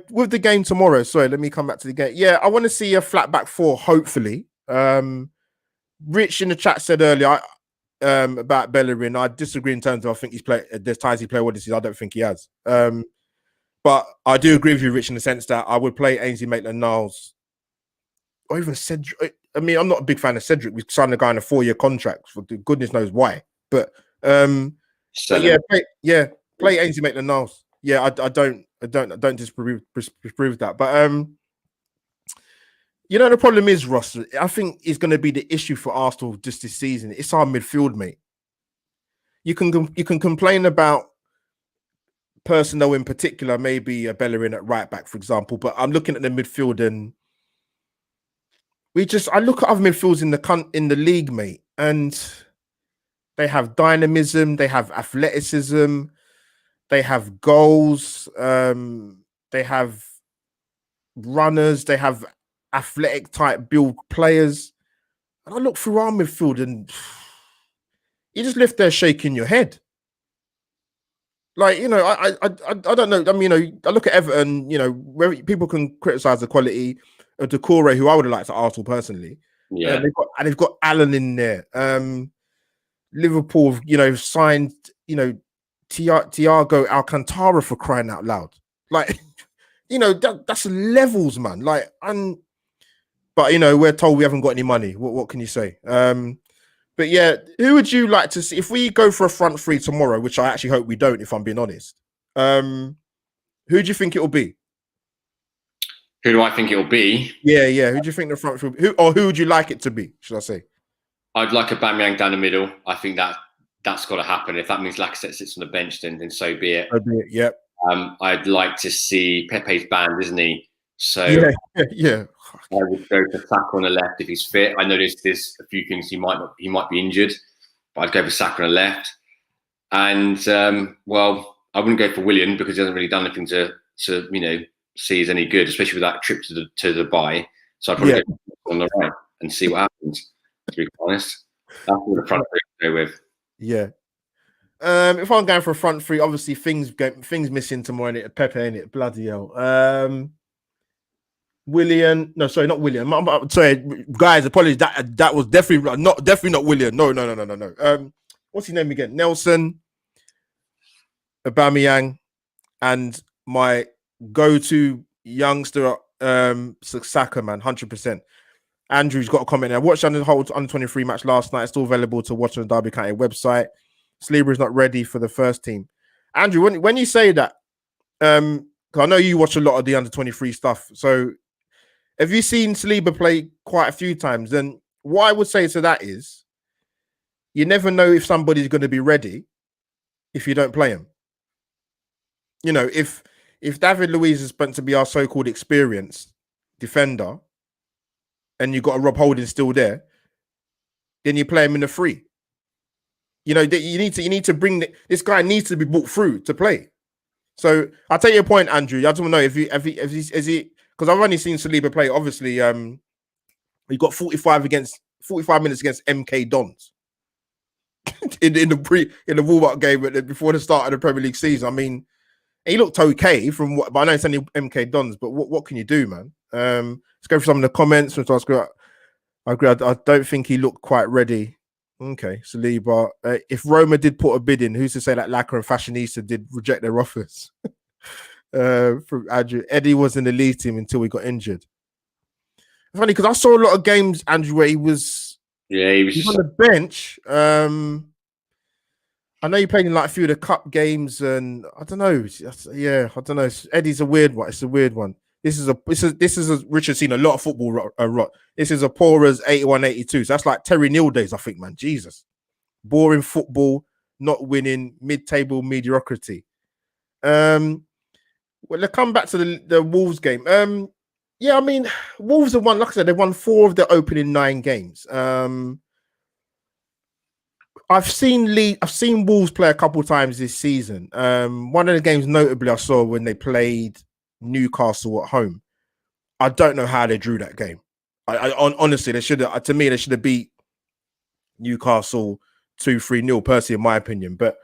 with the game tomorrow, sorry, let me come back to the game. Yeah, I want to see a flat back four, hopefully. Rich in the chat said earlier about Bellerin. I disagree in terms of I think there's times he played well this season. I don't think he has. But I do agree with you, Rich, in the sense that I would play Ainsley Maitland-Niles or even Cedric. I mean, I'm not a big fan of Cedric. We signed a guy on a 4-year contract for goodness knows why. But play Ainsley Maitland-Niles. Yeah, I don't disprove that. But You know, the problem is, Ross, I think is going to be the issue for Arsenal just this season. It's our midfield, mate. You can complain about personnel in particular, maybe a Bellerin at right back, for example, but I'm looking at the midfield and I look at other midfields in the league, mate, and they have dynamism, they have athleticism, they have goals, they have runners, they have athletic type build players. And I look through our midfield and you just lift there shaking your head. Like, you know, I don't know. I mean, you know, I look at Everton, you know, where people can criticize the quality of Decore, who I would have liked to Arsenal personally. Yeah. They've got Allen in there. Liverpool, you know, signed, you know, Thiago Alcantara, for crying out loud. Like, you know, that's levels, man. Like, but you know, we're told we haven't got any money. What can you say? But yeah, who would you like to see if we go for a front three tomorrow? Which I actually hope we don't, if I'm being honest. Who do you think it will be? Who do I think it will be? Yeah. Who do you think the front three? Who would you like it to be? Should I say? I'd like a Aubameyang down the middle. I think that's got to happen. If that means Lacazette sits on the bench, then so be it. Yep. I'd like to see Pepe's banned, isn't he? So yeah. I would go for Saka on the left if he's fit. I noticed there's a few things he might be injured, but I'd go for Saka on the left. And well, I wouldn't go for Willian because he hasn't really done anything to you know, see he's any good, especially with that trip to Dubai. So I'd probably go on the right and see what happens. To be honest, that's what the front three to go with. Yeah. If I'm going for a front three, obviously things missing tomorrow. Pepe, in it, bloody hell. Willian, no, sorry, not Willian. I'm sorry, guys. Apologies. That was definitely not Willian. No. What's his name again? Nelson, Aubameyang, and my go-to youngster, Saka, man, 100%. Andrew's got a comment there. I watched the whole under 23 match last night. It's still available to watch on the Derby County website. Saliba is not ready for the first team. Andrew, when you say that, because I know you watch a lot of the under 23 stuff. So have you seen Saliba play quite a few times? Then what I would say to that is, you never know if somebody's going to be ready if you don't play him. You know, if David Luiz is meant to be our so-called experienced defender, and you got a Rob Holding still there, then you play him in the free. You know, you need to bring this guy needs to be brought through to play. So I'll take your point, Andrew. I just want to know if he because I've only seen Saliba play. Obviously, he got 45 minutes against MK Dons in the warm-up game before the start of the Premier League season. I mean, he looked okay but I know it's only MK Dons, but what can you do, man? Let's go for some of the comments. I agree. I don't think he looked quite ready. Okay, Saliba. If Roma did put a bid in, who's to say that Lacquer and Fashionista did reject their offers? From Andrew, Eddie was in the lead team until he got injured. Funny because I saw a lot of games, Andrew, where he was on the bench. I know he played in like a few of the cup games, and I don't know. Yeah, I don't know. Eddie's a weird one. It's a weird one. This is a Richard's seen a lot of football rot. This is a poor as 81, 82. So that's like Terry Neal days, I think, man. Jesus. Boring football, not winning, mid-table mediocrity. Well, let's come back to the Wolves game. Yeah, I mean, Wolves have won, like I said, they've won 4 of their opening 9 games. I've seen Wolves play a couple of times this season. One of the games notably I saw when they played Newcastle at home. I don't know how they drew that game. Honestly, they should have beat Newcastle 2-3-0, personally, in my opinion. But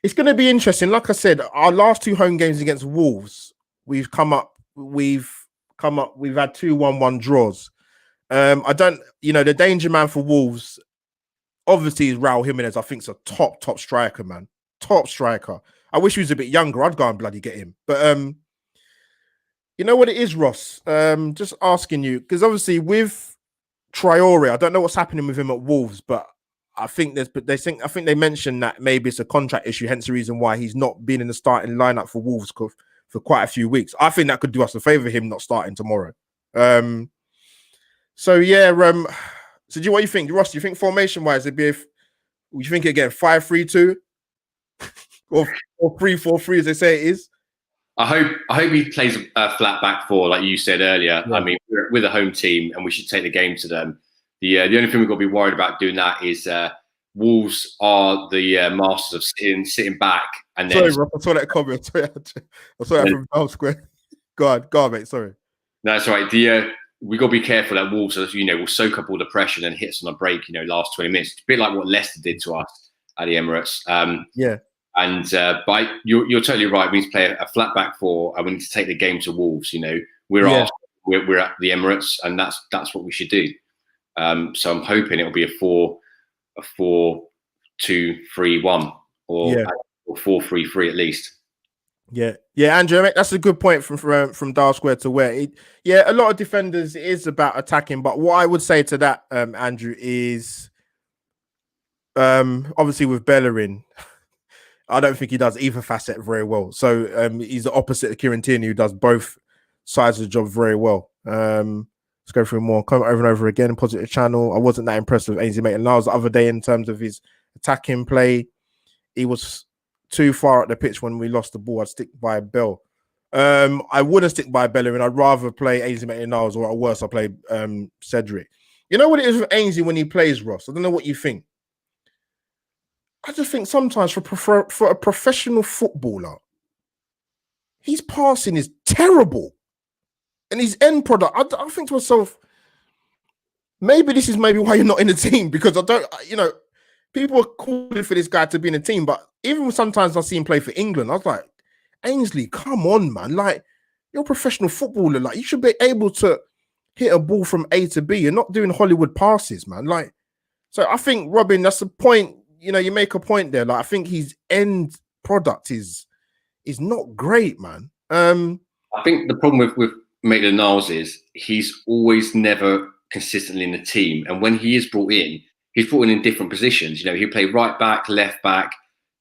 it's going to be interesting. Like I said, our last 2 home games against Wolves, we've had 2 1-1 draws. The danger man for Wolves obviously is Raul Jimenez. I think is a top striker, man. Top striker. I wish he was a bit younger. I'd go and bloody get him. But you know what it is, Ross? Just asking you, because obviously with Traore, I don't know what's happening with him at Wolves, but I think they mentioned that maybe it's a contract issue, hence the reason why he's not been in the starting lineup for Wolves for quite a few weeks. I think that could do us a favor, him not starting tomorrow. So yeah, so what do you think, Ross? Do you think formation wise it'd be would you think again 5-3-2 or 3-4-3 as they say it is? I hope he plays a flat back four, like you said earlier. Yeah. I mean, we're the home team, and we should take the game to them. The only thing we've got to be worried about doing that is Wolves are the masters of sitting back, and then. Sorry, Ross, I saw that comment. I saw that from Down Square. Go on, mate. Sorry. That's right. We got to be careful that Wolves, will soak up all the pressure and then hits on a break. Last 20 minutes. It's a bit like what Leicester did to us at the Emirates. Yeah. And but you're totally right. We need to play a flat back four, and we need to take the game to Wolves. We're at the Emirates, and that's what we should do. So I'm hoping it'll be a 4-2-3-1 or 4-3-3 at least. Yeah, Andrew, mate, that's a good point from Dial Square to where a lot of defenders it is about attacking, but what I would say to that, Andrew, is obviously with Bellerin, I don't think he does either facet very well. So he's the opposite of Kieran Tierney, who does both sides of the job very well. Let's go through more. Come over and over again. Positive channel. I wasn't that impressed with Ainsley Maitland-Niles the other day in terms of his attacking play. He was too far at the pitch when we lost the ball. I'd stick by Bell. I wouldn't stick by Bellerin. I'd rather play Ainsley Maitland-Niles, or at worst, I'll play Cedric. You know what it is with Ainsley when he plays, Ross? I don't know what you think. I just think sometimes for a professional footballer, his passing is terrible. And his end product, I think to myself, maybe this is why you're not in the team, because I don't, people are calling for this guy to be in the team, but even sometimes I see him play for England, I was like, Ainsley, come on, man. Like, you're a professional footballer. Like, you should be able to hit a ball from A to B. You're not doing Hollywood passes, man. Like, so I think, Robin, that's the point. You make a point there. Like, I think his end product is not great, man. I think the problem with Maitland-Niles is he's always never consistently in the team, and when he is brought in, he's brought in different positions. He'll play right back, left back,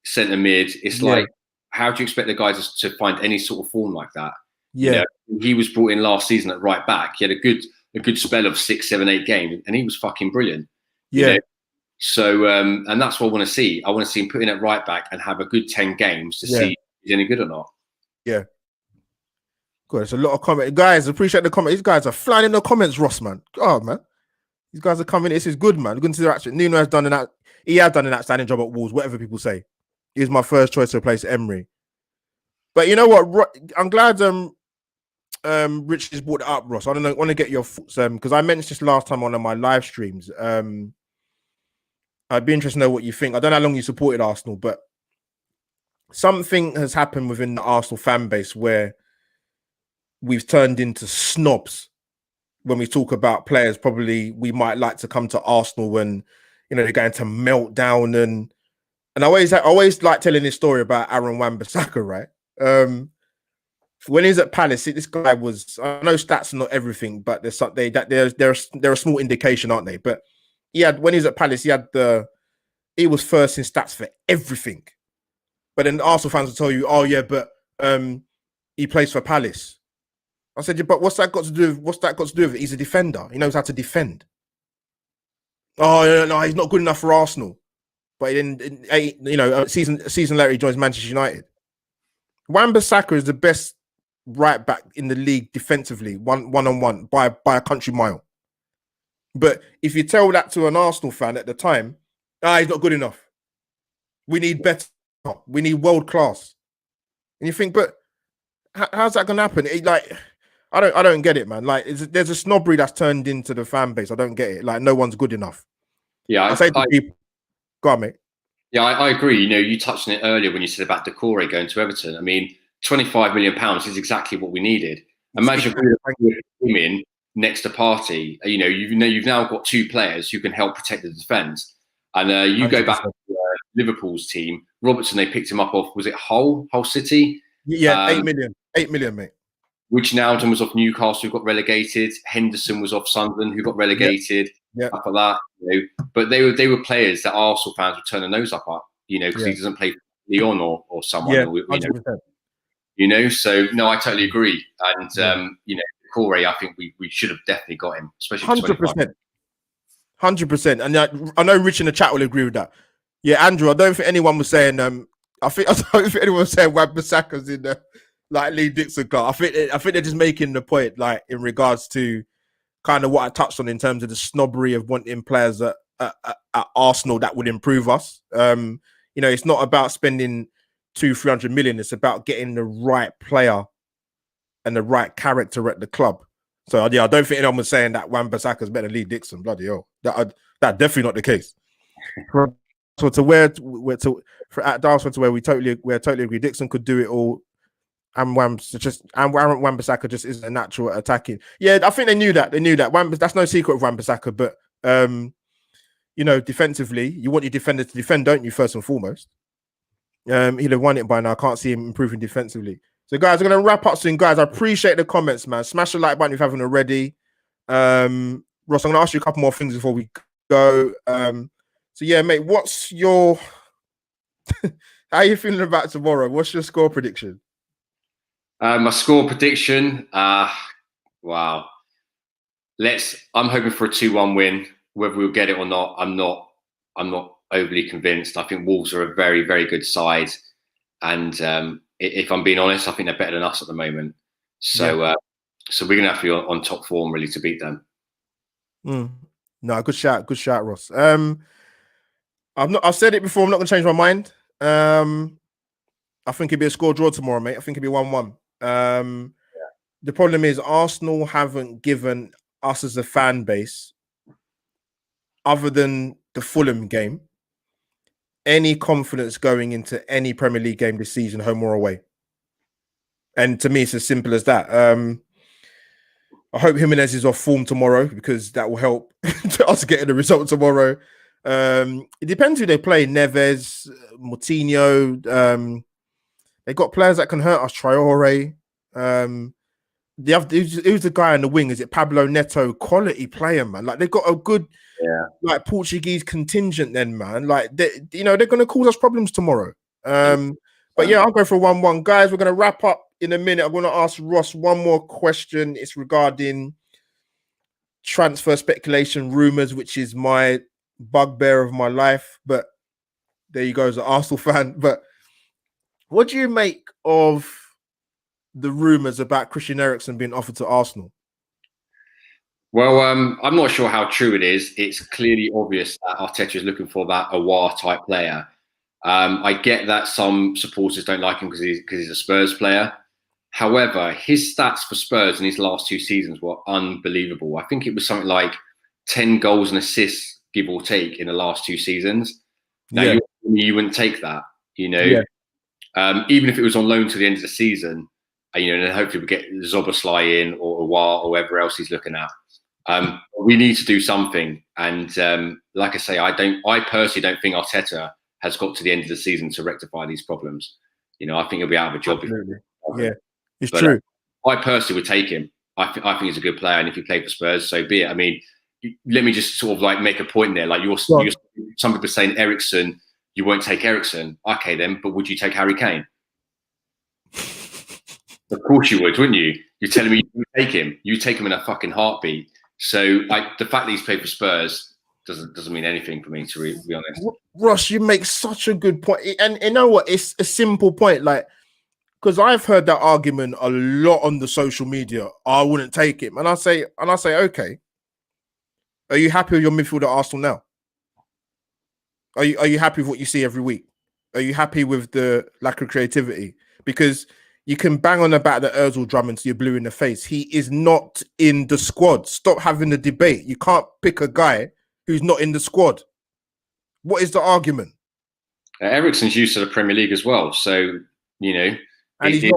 centre mid. It's like, how do you expect the guys to find any sort of form like that? Yeah, he was brought in last season at right back. He had a good spell of 6, 7, 8 games, and he was fucking brilliant. Yeah. So, and that's what I want to see. I want to see him put in at right back and have a good 10 games to see if he's any good or not. Yeah. Good. There's a lot of comments. Guys, appreciate the comments. These guys are flying in the comments, Ross, man. God, man. These guys are coming. This is good, man. Good interaction. Nuno has done he had done an outstanding job at Wolves, whatever people say. He's my first choice to replace Emery. But you know what? I'm glad Rich has brought it up, Ross. I don't know. I want to get your thoughts because I mentioned this last time on one of my live streams. I'd be interested to know what you think. I don't know how long you supported Arsenal, but something has happened within the Arsenal fan base where we've turned into snobs when we talk about players. Probably we might like to come to Arsenal when they're going to melt down and I always like telling this story about Aaron Wan-Bissaka, right? When he was at Palace, this guy was, I know stats are not everything, but there's something that they're a small indication, aren't they? But when he was at Palace, he was first in stats for everything. But then the Arsenal fans will tell you, oh yeah, but he plays for Palace. I said, yeah, but what's that got to do with it? He's a defender. He knows how to defend. Oh no, he's not good enough for Arsenal. But then, a season later, he joins Manchester United. Wan-Bissaka is the best right back in the league defensively, one-on-one by a country mile. But if you tell that to an Arsenal fan at the time, he's not good enough. We need better. We need world class. And you think, but how's that going to happen? I don't get it, man. Like, there's a snobbery that's turned into the fan base. I don't get it. Like, no one's good enough. Yeah, I say to people, go on, mate. Yeah, I agree. You touched on it earlier when you said about Decore going to Everton. I mean, £25 million is exactly what we needed. Imagine him in next to Partey. You've now got 2 players who can help protect the defence. And you 100%. Go back to Liverpool's team. Robertson, they picked him up off, was it Hull City? Yeah, 8 million. 8 million, mate. Wijnaldum was off Newcastle, who got relegated. Henderson was off Sunderland, who got relegated. Yeah. Stuff like that. But they were players that Arsenal fans would turn their nose up at, because he doesn't play for Leon or someone. Yeah, 100%. So no, I totally agree. And Corey, I think we should have definitely got him, especially 100%. 100%. And I know Rich in the chat will agree with that. Yeah, Andrew, I don't think anyone was saying I don't think anyone was saying Wan-Bissaka's in the like Lee Dixon car. I think they're just making the point, like in regards to kind of what I touched on in terms of the snobbery of wanting players at Arsenal that would improve us. It's not about spending 200-300 million. It's about getting the right player and the right character at the club. So yeah, I don't think anyone was saying that Wan-Bissaka's better than Lee Dixon. Bloody hell, that definitely not the case. So for at Darwin to where we totally agree. Dixon could do it all, and Wan-Bissaka just isn't a natural at attacking. Yeah, I think they knew that. That's no secret of Wan-Bissaka, but defensively, you want your defender to defend, don't you? First and foremost, he'd have won it by now. I can't see him improving defensively. So, guys, I'm going to wrap up soon. Guys, I appreciate the comments, man. Smash the like button if you haven't already. Ross, I'm going to ask you a couple more things before we go. So, yeah, mate, what's your... How are you feeling about tomorrow? What's your score prediction? My score prediction, wow. I'm hoping for a 2-1 win. Whether we'll get it or not, I'm not overly convinced. I think Wolves are a very, very good side. And if I'm being honest, I think they're better than us at the moment. So so we're going to have to be on top form, really, to beat them. No, good shout, Ross. I've said it before. I'm not going to change my mind. I think it'll be a score draw tomorrow, mate. I think it'll be 1-1. The problem is Arsenal haven't given us as a fan base, other than the Fulham game, any confidence going into any Premier League game this season, home or away. And to me, it's as simple as that. I hope Jimenez is off form tomorrow because that will help us getting the result tomorrow. It depends who they play. Neves, Moutinho. They got players that can hurt us. Traore. Who's the guy in the wing? Is it Pablo Neto? Quality player, man. Like they've got a good, like Portuguese contingent. Then, man, like they're going to cause us problems tomorrow. But yeah, I'll go for 1-1, guys. We're going to wrap up in a minute. I'm going to ask Ross one more question. It's regarding transfer speculation, rumors, which is my bugbear of my life. But there you go, as an Arsenal fan. But what do you make of the rumors about Christian Eriksen being offered to Arsenal? Well, I'm not sure how true it is. It's clearly obvious that Arteta is looking for that Aouar type player. I get that some supporters don't like him because he's a Spurs player. However, his stats for Spurs in his last 2 seasons were unbelievable. I think it was something like 10 goals and assists, give or take, in the last 2 seasons. Now, you wouldn't take that, even if it was on loan to the end of the season, and then hopefully we get Szoboszlai in or Aouar or whoever else he's looking at. We need to do something. And like I say, I personally don't think Arteta has got to the end of the season to rectify these problems. I think he'll be out of a job. Yeah, it's true. I personally would take him. I think he's a good player, and if he played for Spurs, so be it. I mean, let me just sort of like make a point there. Like some people saying Eriksen, you won't take Eriksen. Okay, then, but would you take Harry Kane? Of course you would, wouldn't you? You're telling me you would take him. You take him in a fucking heartbeat. So the fact that he's played for Spurs doesn't mean anything for me, to be honest. Ross, you make such a good point. And you know what? It's a simple point. Like, because I've heard that argument a lot on the social media. I wouldn't take him. And I say, okay. Are you happy with your midfield at Arsenal now? Are you happy with what you see every week? Are you happy with the lack of creativity? Because you can bang on about the Ozil drum until you're blue in the face. He is not in the squad. Stop having the debate. You can't pick a guy who's not in the squad. What is the argument? Eriksen's used to the Premier League as well, so and he's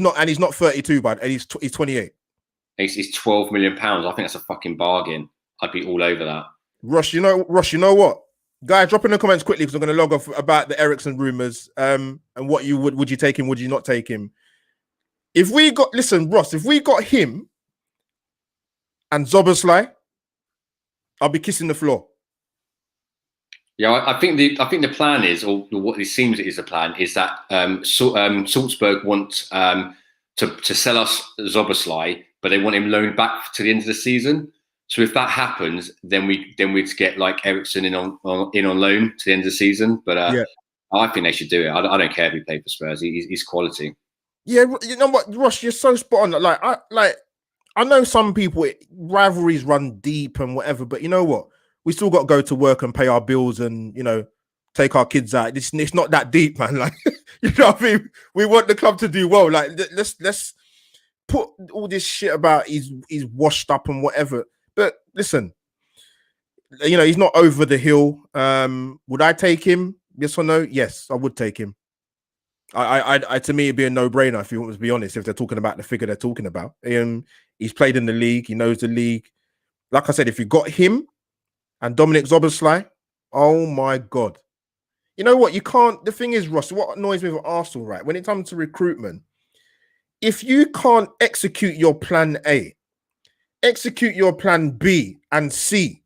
not 32, bud, and he's 28. He's 12 million pounds. I think that's a fucking bargain. I'd be all over that. Ross, you know what? Guys, drop in the comments quickly because I'm going to log off about the Eriksen rumors. And what would you take him? Would you not take him? Ross, if we got him and Szoboszlai, I'll be kissing the floor. Yeah, I think the plan is, or what it seems is the plan, is that Salzburg want to sell us Szoboszlai, but they want him loaned back to the end of the season. So if that happens, then we'd get like Ericsson in on loan to the end of the season. But I think they should do it. I don't care if he played for Spurs. He's quality. Yeah, you know what, Ross, you're so spot on. I know some people rivalries run deep and whatever, but you know what? We still got to go to work and pay our bills and take our kids out. It's not that deep, man. Like you know what I mean? We want the club to do well. Like let's put all this shit about he's washed up and whatever. But listen, he's not over the hill. Would I take him? Yes or no? Yes, I would take him. I to me, it'd be a no-brainer if you want to be honest. If they're talking about the figure they're talking about, he's played in the league. He knows the league. Like I said, if you got him and Dominic Szoboszlai, oh my god! You know what? You can't. The thing is, Ross, what annoys me with Arsenal, right? When it comes to recruitment, if you can't execute your plan A, execute your plan B and C,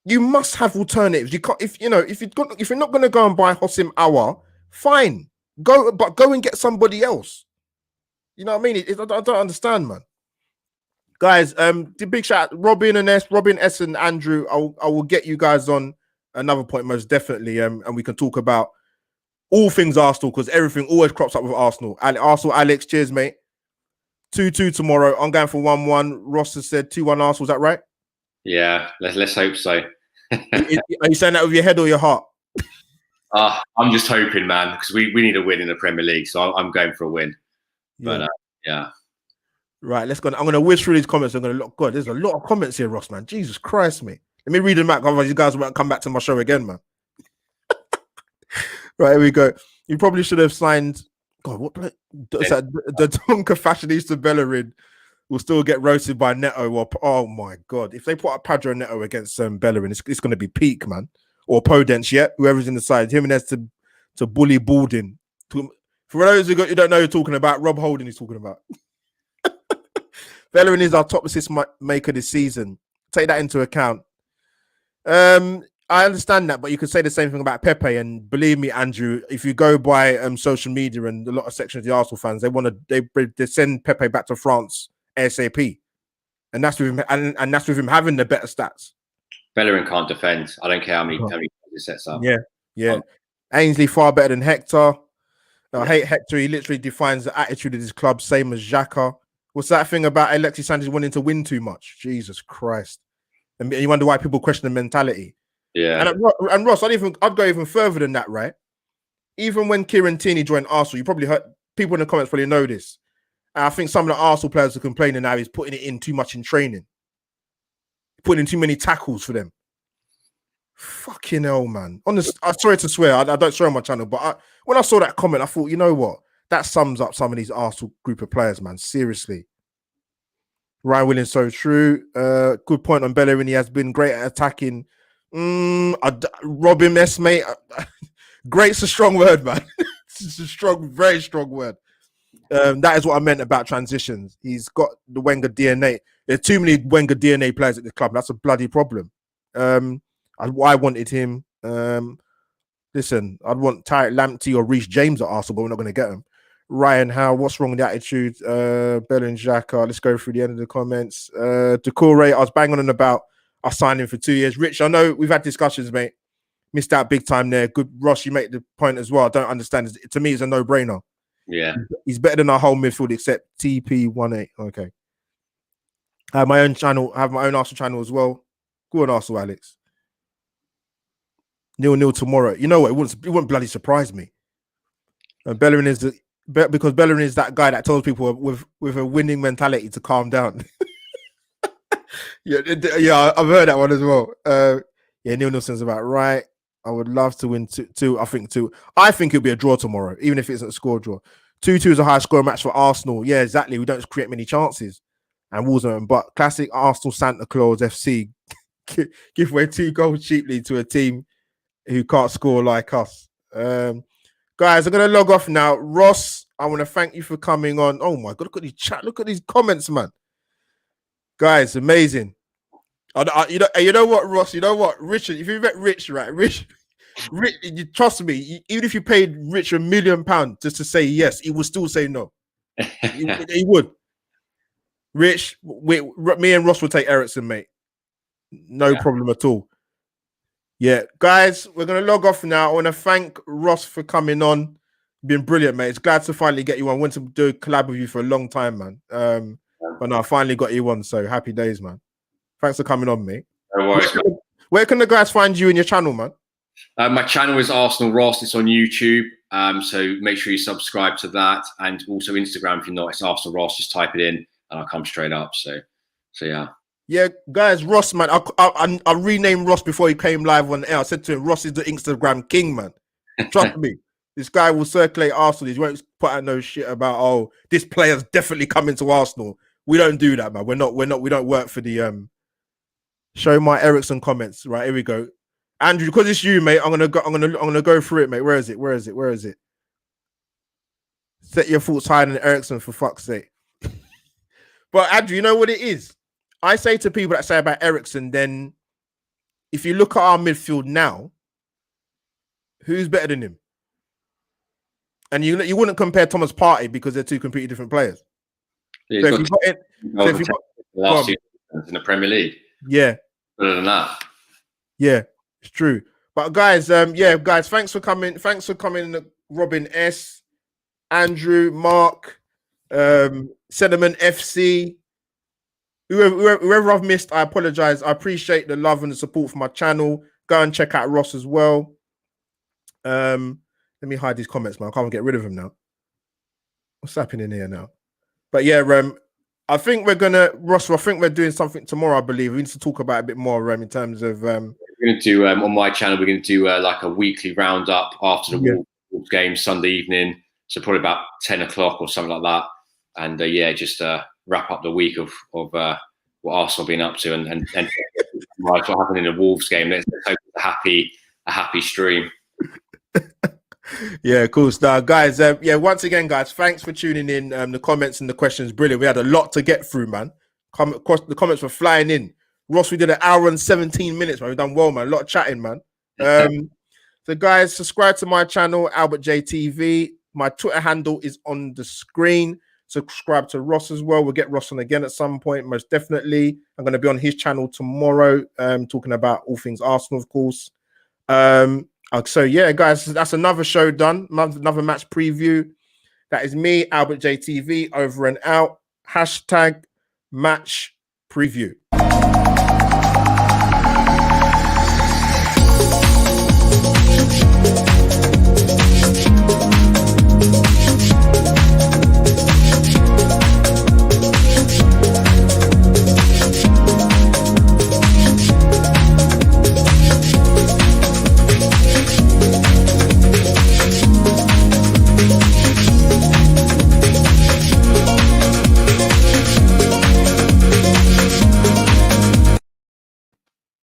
you must have alternatives. You can't. If you're not going to go and buy Hossim Aouar, fine. Go and get somebody else. You know what I mean? I don't understand, man. Guys, the big shout out, Robin S and Andrew. I will get you guys on another point, most definitely. And we can talk about all things Arsenal because everything always crops up with Arsenal. Arsenal, Alex, cheers, mate. 2-2 tomorrow. I'm going for 1-1. Ross has said 2-1 Arsenal. Is that right? Yeah, let's hope so. Are you saying that with your head or your heart? I'm just hoping, man, because we need a win in the Premier League, so I'm going for a win. But yeah. Right, let's go. I'm going to whiz through these comments. I'm going to look. God, there's a lot of comments here, Ross, man. Jesus Christ, mate. Let me read them out. Otherwise, you guys won't come back to my show again, man. Right, here we go. You probably should have signed. God, what? The Tonka fashionista Bellerin will still get roasted by Neto. Oh my God! If they put up Pedro Neto against Bellerin, it's going to be peak, man. Or Podence, yeah, whoever's in the side. Jimenez to bully Balding. For those who don't know who you're talking about, Rob Holding is talking about. Bellerin is our top assist maker this season. Take that into account. I understand that, but you could say the same thing about Pepe. And believe me, Andrew, if you go by social media and a lot of sections of the Arsenal fans, they send Pepe back to France ASAP, and that's with him. And that's with him having the better stats. Bellerin can't defend. I don't care how many he sets up. Yeah. Ainsley far better than Hector. I hate Hector. He literally defines the attitude of his club, same as Xhaka. What's that thing about Alexis Sanchez wanting to win too much? Jesus Christ. And you wonder why people question the mentality. Yeah. And Ross, I'd go even further than that, right? Even when Kieran Tierney joined Arsenal, you probably heard people in the comments probably know this. And I think some of the Arsenal players are complaining now he's putting it in too much in training. Putting in too many tackles for them. Fucking hell, man. Honest, I'm sorry to swear. I don't swear on my channel, but when I saw that comment, I thought, you know what? That sums up some of these Arsenal group of players, man. Seriously. Ryan Williams, so true. Good point on Bellerin. He has been great at attacking. Robin S, mate. Great's a strong word, man. It's a strong, very strong word. That is what I meant about transitions. He's got the Wenger DNA. There's too many Wenger DNA players at the club. That's a bloody problem. I wanted him. Listen, I'd want Tariq Lamptey or Reece James at Arsenal, but we're not going to get him. Ryan Howe, what's wrong with the attitude? Bellerin Xhaka, let's go through the end of the comments. Decore, I was banging on about I signed him for 2 years. Rich, I know we've had discussions, mate. Missed out big time there. Good, Ross, you make the point as well. I don't understand. To me, it's a no-brainer. Yeah. He's better than our whole midfield except TP18. Okay. I have my own channel. I have my own Arsenal channel as well. Go on, Arsenal, Alex. 0-0 tomorrow. You know what? It wouldn't bloody surprise me. Bellerin is because Bellerin is that guy that tells people with a winning mentality to calm down. yeah, I've heard that one as well. Yeah, Neil Nelson's about right. I would love to win two. I think it'll be a draw tomorrow, even if it isn't a score draw. 2-2 is a high score match for Arsenal. Yeah, exactly. We don't create many chances. And Wolverhampton, but classic Arsenal Santa Claus FC give away 2 goals cheaply to a team who can't score like us. Guys, I'm going to log off now. Ross, I want to thank you for coming on. Oh my God, look at these chat. Look at these comments, man. Guys, amazing. You know what, Ross? You know what, Richard? If you met Rich, right? Rich, you trust me. Even if you paid Rich £1 million just to say yes, he would still say no. he would. Rich, me and Ross will take Ericsson, mate. No problem at all. Yeah, guys, we're going to log off now. I want to thank Ross for coming on. Been brilliant, mate. It's glad to finally get you on. I wanted to do a collab with you for a long time, man. But no, I finally got you on, so happy days, man. Thanks for coming on, mate. No worries, man. Where can the guys find you in your channel, man? My channel is Arsenal Ross. It's on YouTube, so make sure you subscribe to that, and also Instagram if you're not. It's Arsenal Ross. Just type it in, and I'll come straight up. So yeah. Yeah, guys, Ross, man. I renamed Ross before he came live on air. I said to him, Ross is the Instagram king, man. Trust me. This guy will circulate Arsenal. He won't put out no shit about, oh, this player's definitely coming to Arsenal. We don't do that, man. We don't work for the show my Ericsson comments. Right, here we go. Andrew, because it's you, mate, I'm gonna go through it, mate. Where is it? Set your thoughts higher than Ericsson, for fuck's sake. But Andrew, you know what it is? I say to people that say about Ericsson, then if you look at our midfield now, who's better than him? And you wouldn't compare Thomas Partey because they're two completely different players. Yeah, so if you got last 2 seasons in the Premier League, yeah, better than that. Yeah, it's true. But guys, guys, thanks for coming. Thanks for coming, Robin S, Andrew, Mark, Sediment FC. Whoever I've missed, I apologize. I appreciate the love and the support for my channel. Go and check out Ross as well. Let me hide these comments, man. I can't get rid of them now. What's happening here now? But yeah, I think we're gonna, Ross. I think we're doing something tomorrow. I believe we need to talk about it a bit more, in terms of. We're going to do on my channel. We're going to do like a weekly roundup after the Wolves game Sunday evening. So probably about 10 o'clock or something like that. And just wrap up the week of what Arsenal have been up to and what happened in the Wolves game. Let's hope it's a happy stream. Yeah, cool stuff, guys. Once again, guys, thanks for tuning in. The comments and the questions, brilliant. We had a lot to get through, man. The comments were flying in. Ross, we did 1 hour and 17 minutes, man. We've done well, man. A lot of chatting, man. So, guys, subscribe to my channel, Albert J TV. My Twitter handle is on the screen. Subscribe to Ross as well. We'll get Ross on again at some point, most definitely. I'm going to be on his channel tomorrow, talking about all things Arsenal, of course. So yeah, guys, that's another show done. Another match preview. That is me, Albert J TV, over and out. #match preview.